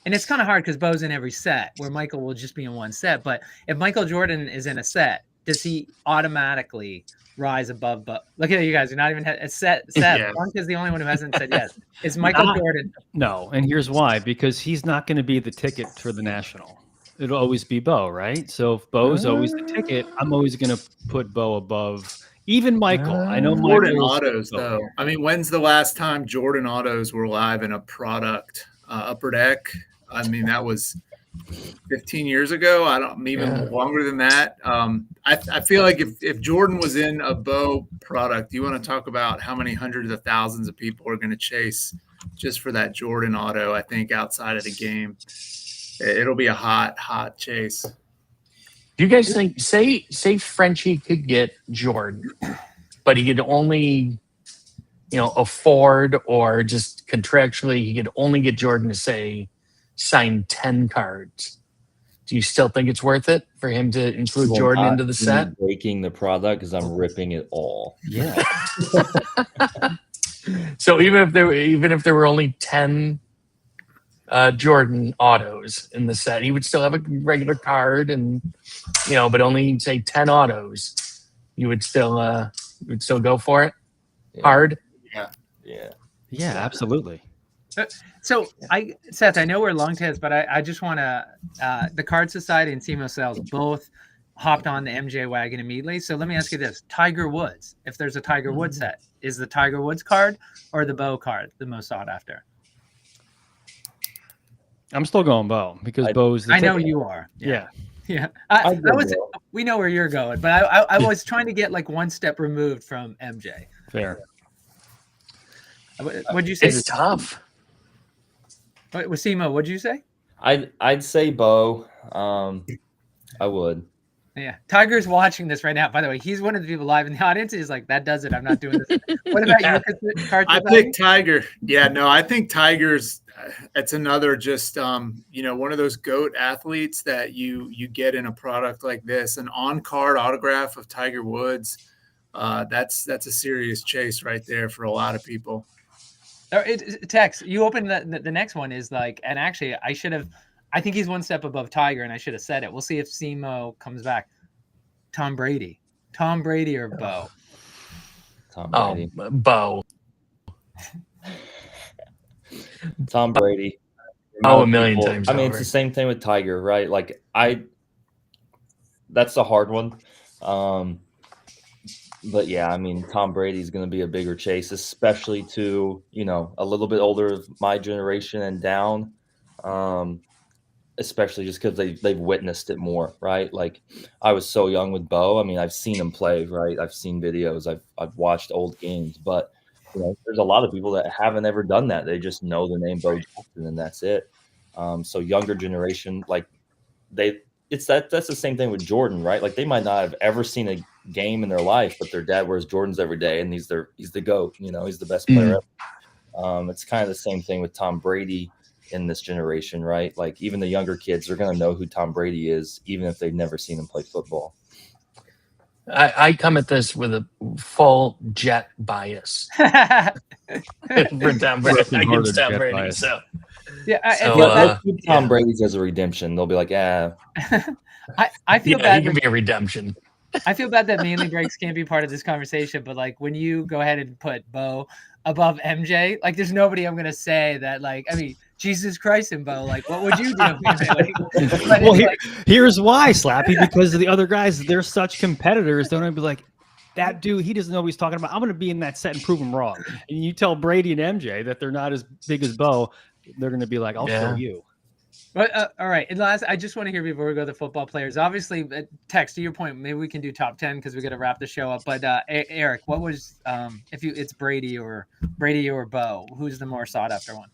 and it's kind of hard because Bo's in every set where Michael will just be in one set. But if Michael Jordan is in a set, does he automatically rise above Bo? Look at you guys. You're not even a set. Yeah. Lunk is the only one who hasn't said yes. Is Michael Jordan? No. And here's why. Because he's not going to be the ticket for the national. It'll always be Bo, right? So if Bo's always the ticket, I'm always going to put Bo above even Michael. I know Jordan Michael's autos, though. I mean, when's the last time Jordan autos were live in a product? Upper Deck. I mean, that was 15 years ago. I don't even longer than that. I feel like if Jordan was in a Bo product, you want to talk about how many hundreds of thousands of people are going to chase just for that Jordan auto. I think outside of the game, it'll be a hot chase. Do you guys think say Frenchie could get Jordan, but he could only afford or just contractually he could only get Jordan to say sign 10 cards? Do you still think it's worth it for him to include Jordan into the set? Breaking the product because I'm ripping it all. Yeah. So even if there were only 10 Jordan autos in the set, he would still have a regular card, and but only say 10 autos. You would still go for it hard. Yeah, absolutely. So Seth, I know we're long tails, but I just want to, the Card Society and SEMO Sales both hopped on the MJ wagon immediately. So let me ask you this. Tiger Woods, if there's a Tiger Woods set, is the Tiger Woods card or the Bo card the most sought after? I'm still going Bo because Bo's the I know ticket. you are. Yeah. Yeah. We know where you're going, but I was trying to get like one step removed from MJ. Fair. What'd you say? It's tough. Wasimo, what'd you say? I'd say Bo. I would. Yeah. Tiger's watching this right now. By the way, he's one of the people live in the audience. He's like, that does it. I'm not doing this. What about you? I picked Tiger. Yeah, no, I think Tiger's it's another just one of those GOAT athletes that you get in a product like this. An on-card autograph of Tiger Woods. That's a serious chase right there for a lot of people. Tex, you opened the next one is like, and actually I think he's one step above Tiger, and I should have said it. We'll see if SEMO comes back. Tom Brady or Bo? Tom Brady. Bo. Tom Brady. A million times. I mean, over. It's the same thing with Tiger, right? Like that's the hard one. But yeah, I mean, Tom Brady's going to be a bigger chase, especially to, a little bit older of my generation and down. Especially just because they've witnessed it more, right? Like I was so young with Bo. I mean, I've seen him play, right? I've seen videos. I've watched old games, but there's a lot of people that haven't ever done that. They just know the name Bo Jackson and that's it. So younger generation, like that's the same thing with Jordan, right? Like they might not have ever seen a game in their life, but their dad wears Jordans every day, and he's the GOAT. He's the best player ever. It's kind of the same thing with Tom Brady in this generation, right? Like even the younger kids are going to know who Tom Brady is, even if they've never seen him play football. I come at this with a full Jet bias for Tom Brady against Tom Brady. So yeah, Tom Brady's as a redemption. They'll be like, I feel bad. He can be a redemption. I feel bad that Mainly Breaks can't be part of this conversation, but like when you go ahead and put Bo above MJ, like there's nobody I'm gonna say that like. I mean, Jesus Christ and Bo, like what would you do? Well, here's why, Slappy, because the other guys, they're such competitors. They're gonna be like, that dude, he doesn't know what he's talking about. I'm gonna be in that set and prove him wrong. And you tell Brady and MJ that they're not as big as Bo, they're gonna be like, I'll show you. But all right, and last, I just want to hear before we go to the football players. Obviously, Tex, to your point, maybe we can do top 10 because we got to wrap the show up. But Eric, what was it's Brady or Bo? Who's the more sought after one?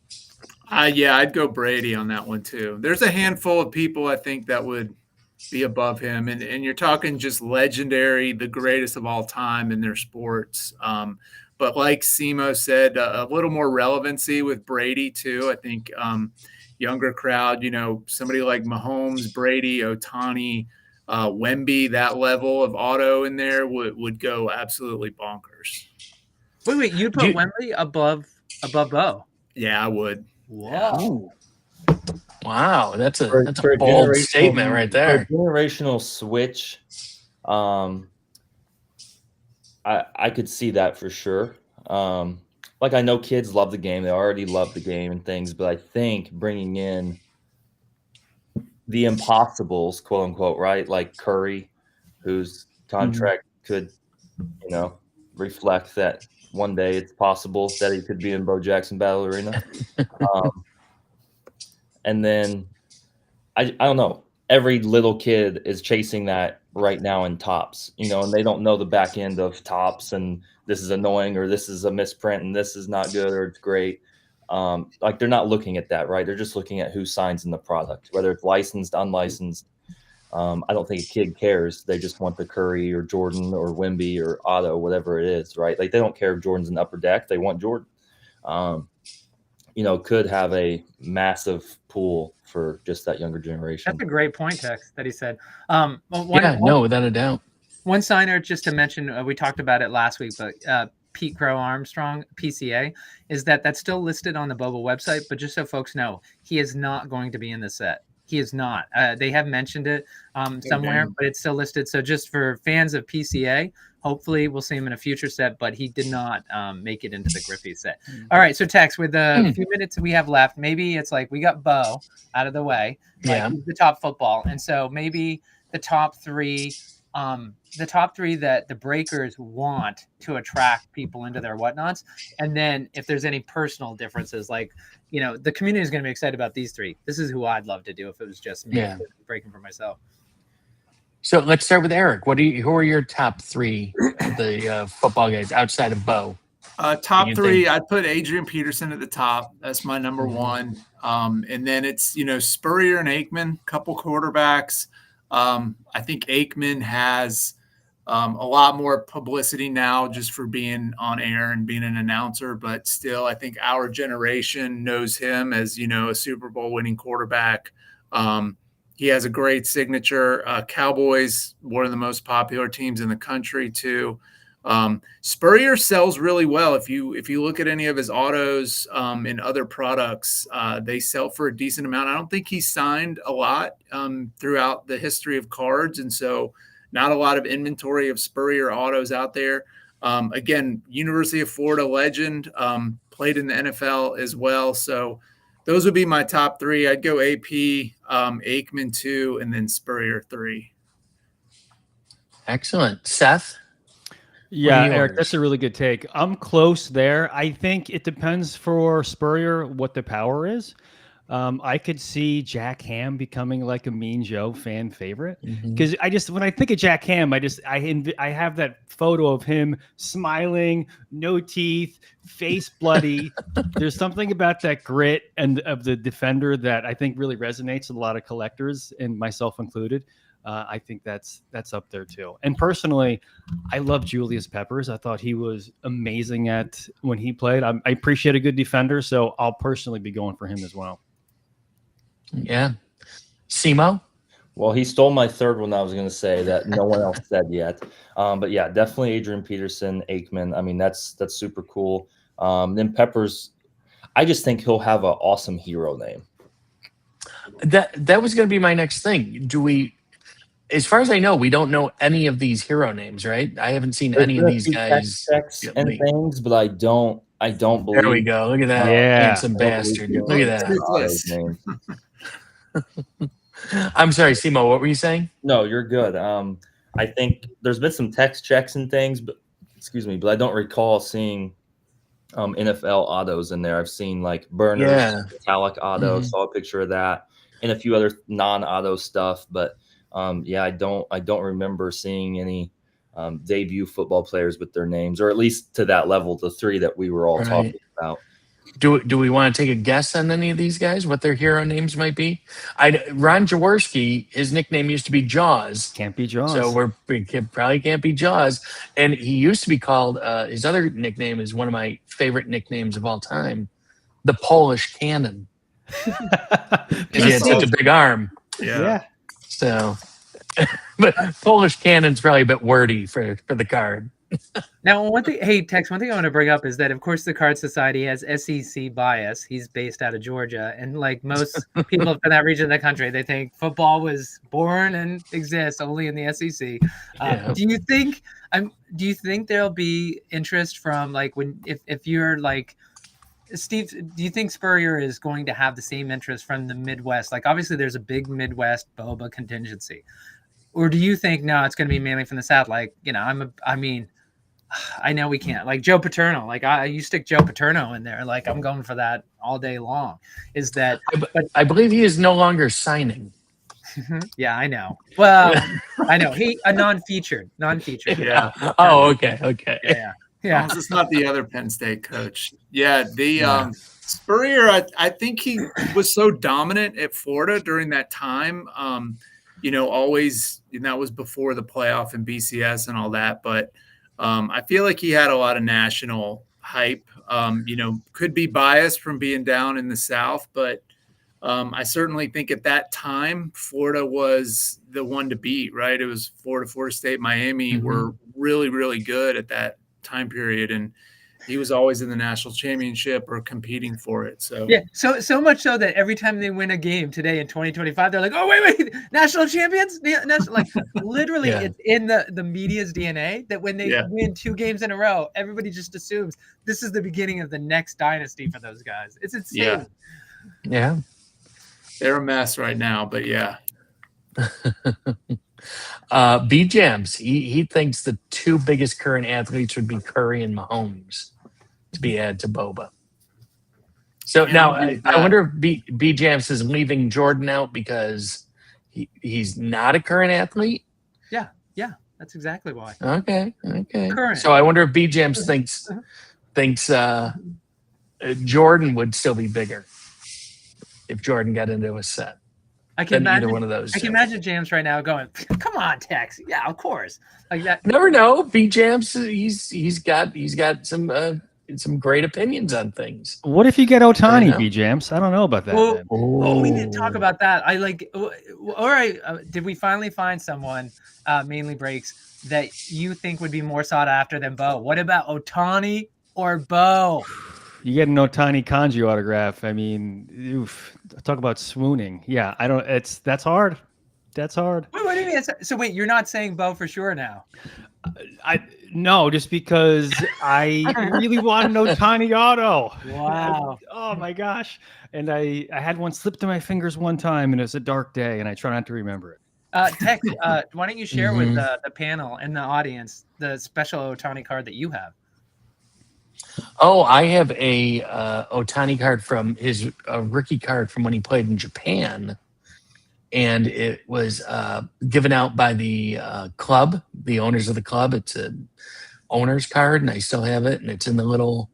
Yeah, I'd go Brady on that one too. There's a handful of people I think that would be above him, and you're talking just legendary, the greatest of all time in their sports. But like Simo said, a little more relevancy with Brady too. I think. Younger crowd, somebody like Mahomes, Brady, Ohtani, Wemby, that level of auto in there would go absolutely bonkers. Wait, you'd put Wemby above Bo? Yeah, I would. Wow. Wow, that's a bold statement right there. Generational switch. I could see that for sure. Like I know kids love the game; they already love the game and things. But I think bringing in the impossibles, quote unquote, right? Like Curry, whose contract could, reflect that one day it's possible that he could be in Bo Jackson Battle Arena. And then I don't know. Every little kid is chasing that right now in tops, and they don't know the back end of tops and this is annoying or this is a misprint and this is not good or it's great. Like they're not looking at that, right? They're just looking at who signs in the product, whether it's licensed, unlicensed. I don't think a kid cares. They just want the Curry or Jordan or Wemby or Otto, whatever it is, right? Like they don't care if Jordan's in the upper deck. They want Jordan. Could have a massive pool for just that younger generation. That's a great point, Tex, that he said. Without a doubt. One signer, just to mention, we talked about it last week, but Pete Crow Armstrong, PCA, is that's still listed on the Boba website. But just so folks know, he is not going to be in the set. He is not. They have mentioned it somewhere, but it's still listed. So just for fans of PCA, hopefully we'll see him in a future set, but he did not make it into the Griffey set. All right, so Tex, with the few minutes we have left, maybe it's like we got Bo out of the way, the top football. And so maybe the top three that the Breakers want to attract people into their whatnots. And then if there's any personal differences, like, the community is going to be excited about these three. This is who I'd love to do if it was just me breaking for myself. So let's start with Eric. Who are your top three of the football guys outside of Bo? Top three, I'd put Adrian Peterson at the top. That's my number one. And then it's, Spurrier and Aikman, couple quarterbacks. I think Aikman has a lot more publicity now just for being on air and being an announcer, but still I think our generation knows him as, a Super Bowl winning quarterback. He has a great signature. Cowboys, one of the most popular teams in the country too. Spurrier sells really well. If you look at any of his autos in other products, they sell for a decent amount. I don't think he signed a lot throughout the history of cards, and so not a lot of inventory of Spurrier autos out there. Again, University of Florida legend, played in the NFL as well. So those would be my top three. I'd go AP, Aikman 2, and then Spurrier 3. Excellent. Seth? Yeah, Eric, that's a really good take. I'm close there. I think it depends for Spurrier what the power is. I could see Jack Ham becoming like a Mean Joe fan favorite because when I think of Jack Ham, I have that photo of him smiling, no teeth, face bloody. There's something about that grit and of the defender that I think really resonates with a lot of collectors, and myself included. I think that's up there too. And personally, I love Julius Peppers. I thought he was amazing when he played. I appreciate a good defender, so I'll personally be going for him as well. Yeah. Simo? Well, he stole my third one I was going to say that no one else said yet. But yeah, definitely Adrian Peterson, Aikman. I mean, that's super cool. Then Peppers, I just think he'll have an awesome hero name. That was going to be my next thing. as far as I know, we don't know any of these hero names, right? I haven't seen any of these guys. Checks and things, but I don't believe. There we go. Look at that handsome bastard. Look at that. I'm sorry, Simo. What were you saying? No, you're good. I think there's been some text checks and things, but I don't recall seeing NFL autos in there. I've seen like burners, metallic auto, saw a picture of that, and a few other non-auto stuff. But I don't remember seeing any debut football players with their names, or at least to that level, the three that we were all talking about. Do we want to take a guess on any of these guys, what their hero names might be? Ron Jaworski, his nickname used to be Jaws. Can't be Jaws. So probably can't be Jaws. And he used to be called, his other nickname is one of my favorite nicknames of all time, the Polish Cannon. Because he had such a big arm. Yeah. So, but Polish Cannon's probably a bit wordy for the card. Now, one thing I want to bring up is that, of course, the Card Society has SEC bias. He's based out of Georgia, and like most people from that region of the country, they think football was born and exists only in the SEC. Do you think there'll be interest from like if you're like Steve? Do you think Spurrier is going to have the same interest from the Midwest? Like, obviously, there's a big Midwest boba contingency, or do you think no, it's going to be mainly from the South? Like, I know we can't. Like Joe Paterno, like you stick Joe Paterno in there, like I'm going for that all day long. Is that? I believe he is no longer signing. Yeah, I know. Well, I know a non-featured. Yeah. Oh, okay. Yeah. This is not the other Penn State coach. Yeah, Spurrier. I think he was so dominant at Florida during that time. Always, and that was before the playoff and BCS and all that, but. I feel like he had a lot of national hype, could be biased from being down in the South, but I certainly think at that time, Florida was the one to beat, right? It was Florida State, Miami were really, really good at that time period. And he was always in the national championship or competing for it. So yeah, so much so that every time they win a game today in 2025, they're like, oh wait, national champions, like literally, it's in the media's DNA that when they win 2 games in a row, everybody just assumes this is the beginning of the next dynasty for those guys. It's insane. Yeah, they're a mess right now, but yeah. B Jams, he thinks the 2 biggest current athletes would be Curry and Mahomes to be added to Boba. So now I wonder if B Jams is leaving Jordan out because he's not a current athlete. Yeah, that's exactly why. Okay. Current. So I wonder if B Jams thinks Jordan would still be bigger if Jordan got into a set. I can imagine either one of those. I can imagine James right now going, "Come on, Tex. Yeah, of course." Like that. Never know. B Jams, he's got some great opinions on things. What if you get Otani, B Jams? I don't know about that. Well, we didn't talk about that. All right. Did we finally find someone, Mainly Breaks, that you think would be more sought after than Bo? What about Otani or Bo? You get an Otani Kanji autograph. I mean, talk about swooning. Yeah, that's hard. That's hard. Wait, what do you mean? So wait, you're not saying Bo for sure now? No, just because I really want an Otani auto. Wow. Oh my gosh. And I had one slip through my fingers one time, and it was a dark day, and I try not to remember it. Tex, why don't you share with the panel and the audience the special Otani card that you have? Oh, I have a Otani card from his rookie card from when he played in Japan, and it was given out by the club, the owners of the club. It's an owner's card, and I still have it, and it's in the little.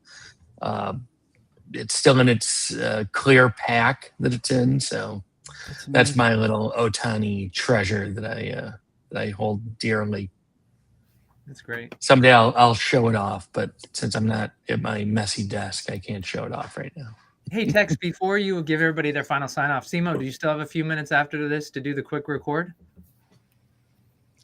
It's still in its clear pack that it's in, so that's my little Otani treasure that I hold dearly. That's great. Someday I'll show it off, but since I'm not at my messy desk, I can't show it off right now. Hey, Tex, before you give everybody their final sign off, Simo, do you still have a few minutes after this to do the quick record?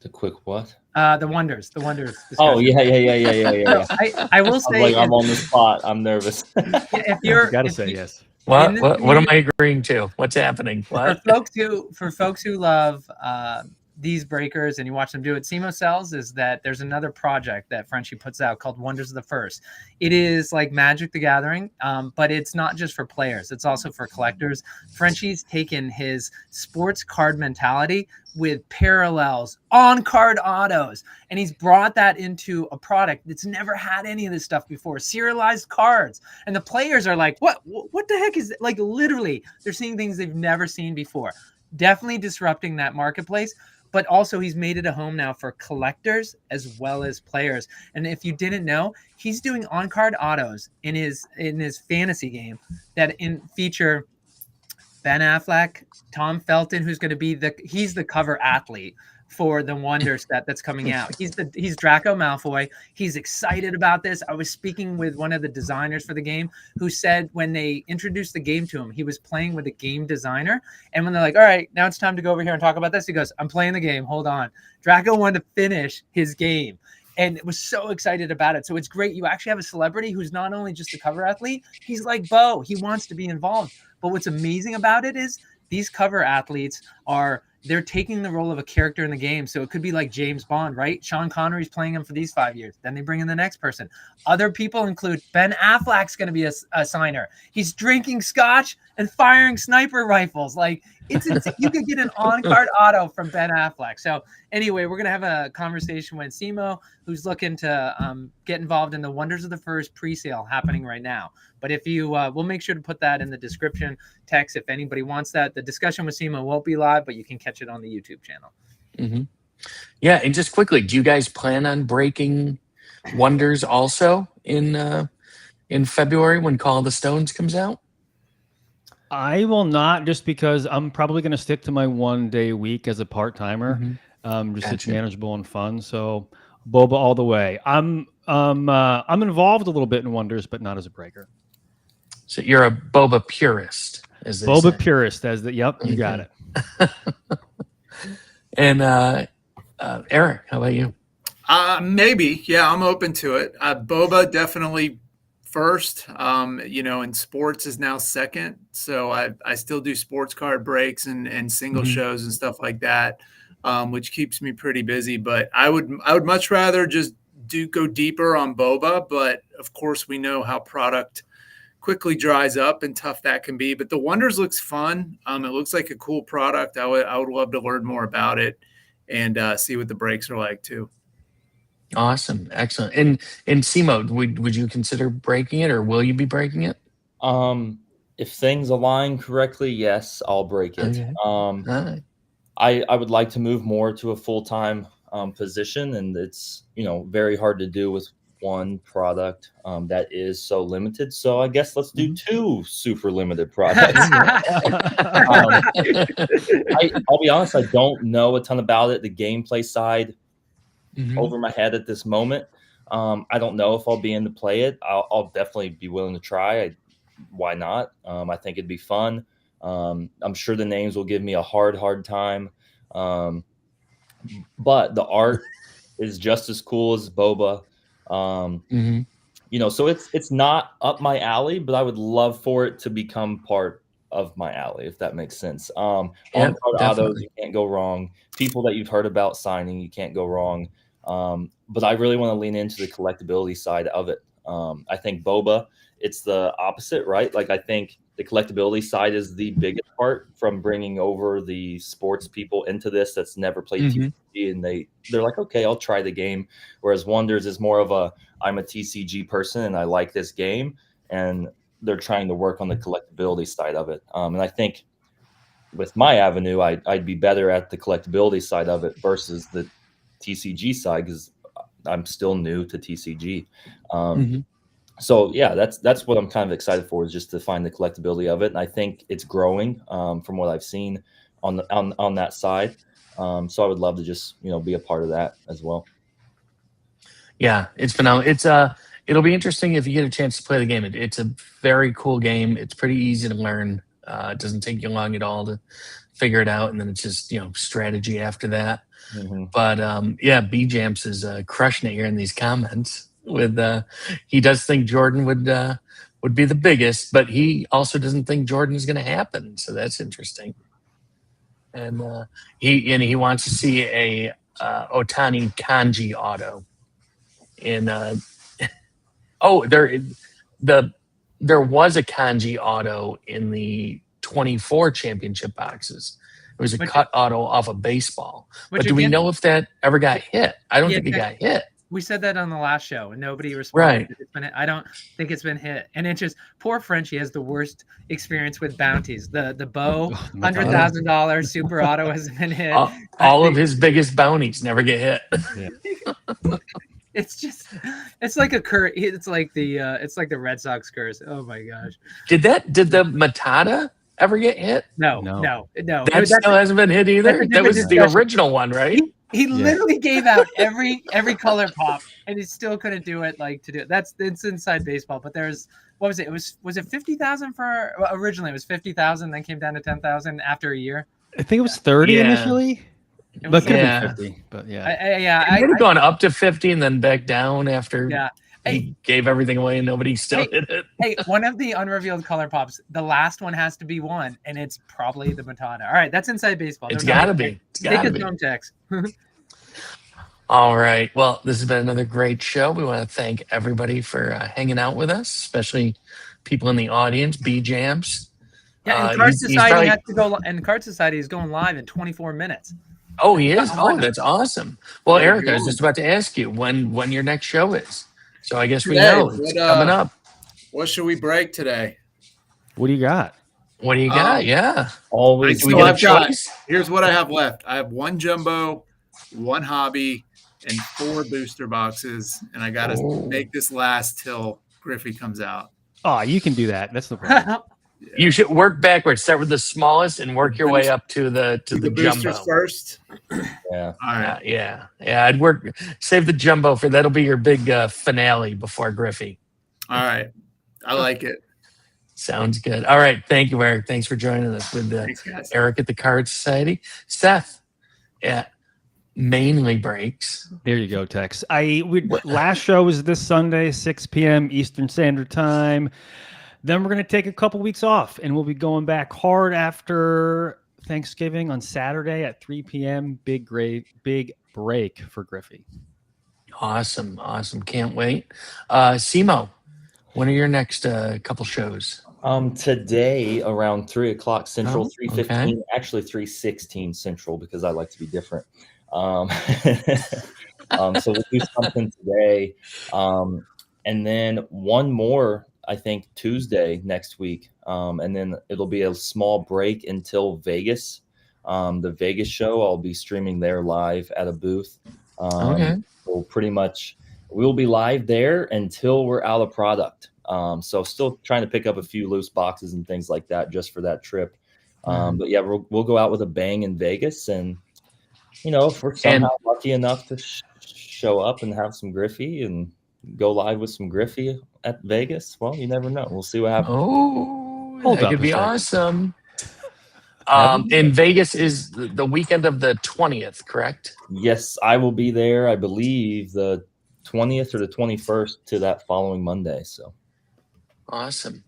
The quick what? The wonders. Discussion. Oh yeah. I will say, I'm on the spot. I'm nervous. If you're, got to say yes. What am I agreeing to? What's happening? What? For folks who love these breakers and you watch them do it, Simo sells, is that there's another project that Frenchie puts out called Wonders of the First. It is like Magic the Gathering, but it's not just for players. It's also for collectors. Frenchie's taken his sports card mentality with parallels, on-card autos, and he's brought that into a product that's never had any of this stuff before, serialized cards. And the players are like, what the heck is it? Like, literally, they're seeing things they've never seen before. Definitely disrupting that marketplace. But also he's made it a home now for collectors as well as players. And if you didn't know, he's doing on-card autos in his fantasy game that feature Ben Affleck, Tom Felton, who's going to be he's the cover athlete for the Wonder set that's coming out. He's Draco Malfoy. He's excited about this. I was speaking with one of the designers for the game who said when they introduced the game to him, he was playing with a game designer. And when they're like, all right, now it's time to go over here and talk about this, he goes, I'm playing the game. Hold on. Draco wanted to finish his game and was so excited about it. So it's great. You actually have a celebrity who's not only just a cover athlete, he's like Bo. He wants to be involved. But what's amazing about it is these cover athletes they're taking the role of a character in the game. So it could be like James Bond, right? Sean Connery's playing him for these 5 years. Then they bring in the next person. Other people include Ben Affleck's going to be a signer. He's drinking scotch and firing sniper rifles. Like, it's you could get an on-card auto from Ben Affleck. So anyway, we're going to have a conversation with Simo, who's looking to get involved in the Wonders of the First pre-sale happening right now. But if you, we'll make sure to put that in the description text if anybody wants that. The discussion with Simo won't be live, but you can catch it on the YouTube channel. Mm-hmm. Yeah, and just quickly, do you guys plan on breaking Wonders also in February when Call of the Stones comes out? I will not, just because I'm probably going to stick to my 1 day a week as a part-timer. Just It's manageable and fun. So Boba all the way. I'm involved a little bit in Wonders, but not as a breaker. So you're a Boba purist, as they Boba say. purist, yep, you got it. And Eric, how about you? Maybe, yeah, I'm open to it. Boba definitely first, and sports is now second. So I still do sports card breaks and single shows and stuff like that, which keeps me pretty busy. But I would much rather just go deeper on Boba. But of course, we know how product quickly dries up and tough that can be. But the Wonders looks fun. It looks like a cool product. I would love to learn more about it and see what the breaks are like too. Awesome. Excellent. And Simo, would you consider breaking it, or will you be breaking it? If things align correctly, yes, I'll break it. Okay. I would like to move more to a full-time position, and it's very hard to do with one product that is so limited. So I guess let's do 2 super limited products. I'll be honest, I don't know a ton about it. The gameplay side over my head at this moment. I don't know if I'll be in to play it. I'll definitely be willing to try. Why not? I think it'd be fun. I'm sure the names will give me a hard time. But the art is just as cool as Boba. So it's not up my alley, but I would love for it to become part of my alley, if that makes sense. On-card autos, you can't go wrong. People that you've heard about signing, you can't go wrong. But I really want to lean into the collectability side of it. I think Boba, it's the opposite, right? Like, I think the collectability side is the biggest part from bringing over the sports people into this that's never played TCG, and they're like, okay, I'll try the game. Whereas Wonders is more of I'm a TCG person and I like this game, and they're trying to work on the collectability side of it. And I think with my avenue, I'd be better at the collectability side of it versus the TCG side, because I'm still new to TCG. So yeah, that's what I'm kind of excited for, is just to find the collectability of it. And I think it's growing from what I've seen on that side. So I would love to just, be a part of that as well. Yeah, it's phenomenal. It'll be interesting if you get a chance to play the game. It's a very cool game. It's pretty easy to learn. It doesn't take you long at all to figure it out. And then it's just, strategy after that. But B-Jamps is crushing it here in these comments. He does think Jordan would be the biggest, but he also doesn't think Jordan is going to happen. So that's interesting. and he wants to see a Otani Kanji auto in there was a Kanji auto in the 24 championship boxes. It was a cut auto off a baseball. But do we know if that ever got hit? I don't think it got hit. We said that on the last show, and nobody responded. Right. I don't think it's been hit. And it's just poor Frenchie has the worst experience with bounties. The Bo $100,000 super auto has been hit. All of his biggest bounties never get hit. Yeah. It's like a curse. It's like the Red Sox curse. Oh my gosh. Did the Matata ever get hit? No. That still hasn't been hit either. That was the original one, right? He literally gave out every color pop, and he still couldn't do it. It's inside baseball. But there's what was it? Was it 50,000 for originally? It was 50,000, then came down to 10,000 after a year. I think it was 30 initially. But could have been 50. But I would have gone up to 50 and then back down after. Yeah. He gave everything away and nobody still hit it. Hey, one of the unrevealed color pops, the last one has to be one, and it's probably the Matata. All right, that's inside baseball. It's got to be. Take his home text. All right. Well, this has been another great show. We want to thank everybody for hanging out with us, especially people in the audience, B-Jams. Yeah, and Card Society has to go, and Card Society is going live in 24 minutes. Oh, he is? Oh, that's awesome. Well, Erica, I was just about to ask you when your next show is. So I guess we know it's coming up. What should we break today? What do you got? What do you got? Yeah. Always. Here's what I have left. I have one jumbo, one hobby, and 4 booster boxes. And I got to make this last till Griffey comes out. Oh, you can do that. That's no problem. Yeah. You should work backwards. Start with the smallest and work your way up to the boosters jumbo first. Yeah. All right. Yeah. I'd save the jumbo for that'll be your big finale before Griffey. All right. I like it. Sounds good. All right. Thank you, Eric. Thanks for joining us with Eric at the Card Society. Seth at Mainly Breaks. There you go, Tex. Last show was this Sunday, 6 p.m. Eastern Standard Time. Then we're going to take a couple weeks off, and we'll be going back hard after Thanksgiving on Saturday at 3 p.m. Big break for Griffey. Awesome. Can't wait. Simo, when are your next couple shows? Today around 3 o'clock Central, 3:15, actually 3:16 Central, because I like to be different. So we'll do something today. And then one more, I think, Tuesday next week. And then it'll be a small break until Vegas. The Vegas show, I'll be streaming there live at a booth. We'll be live there until we're out of product. So still trying to pick up a few loose boxes and things like that just for that trip. But yeah, we'll go out with a bang in Vegas. And, if we're somehow lucky enough to show up and have some Griffey and go live with some Griffey at Vegas, well, you never know. We'll see what happens. Oh, that could be awesome. In Vegas is the weekend of the 20th, correct? Yes, I will be there, I believe, the 20th or the 21st to that following Monday. So awesome.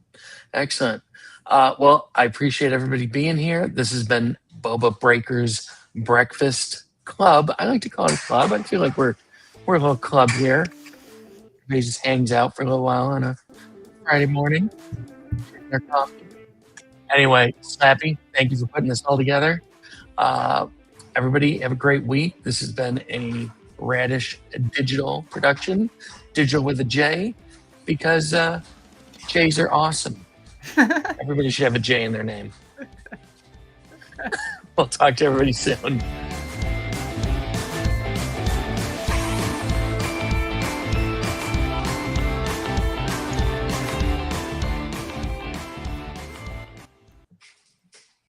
Excellent. Well, I appreciate everybody being here. This has been Boba Breakers Breakfast Club. I like to call it a club. I feel like we're a little club here. Everybody just hangs out for a little while on a Friday morning. Their coffee. Anyway, Slappy, thank you for putting this all together. Everybody have a great week. This has been a Radish digital production, digital with a J, because J's are awesome. Everybody should have a J in their name. We'll talk to everybody soon.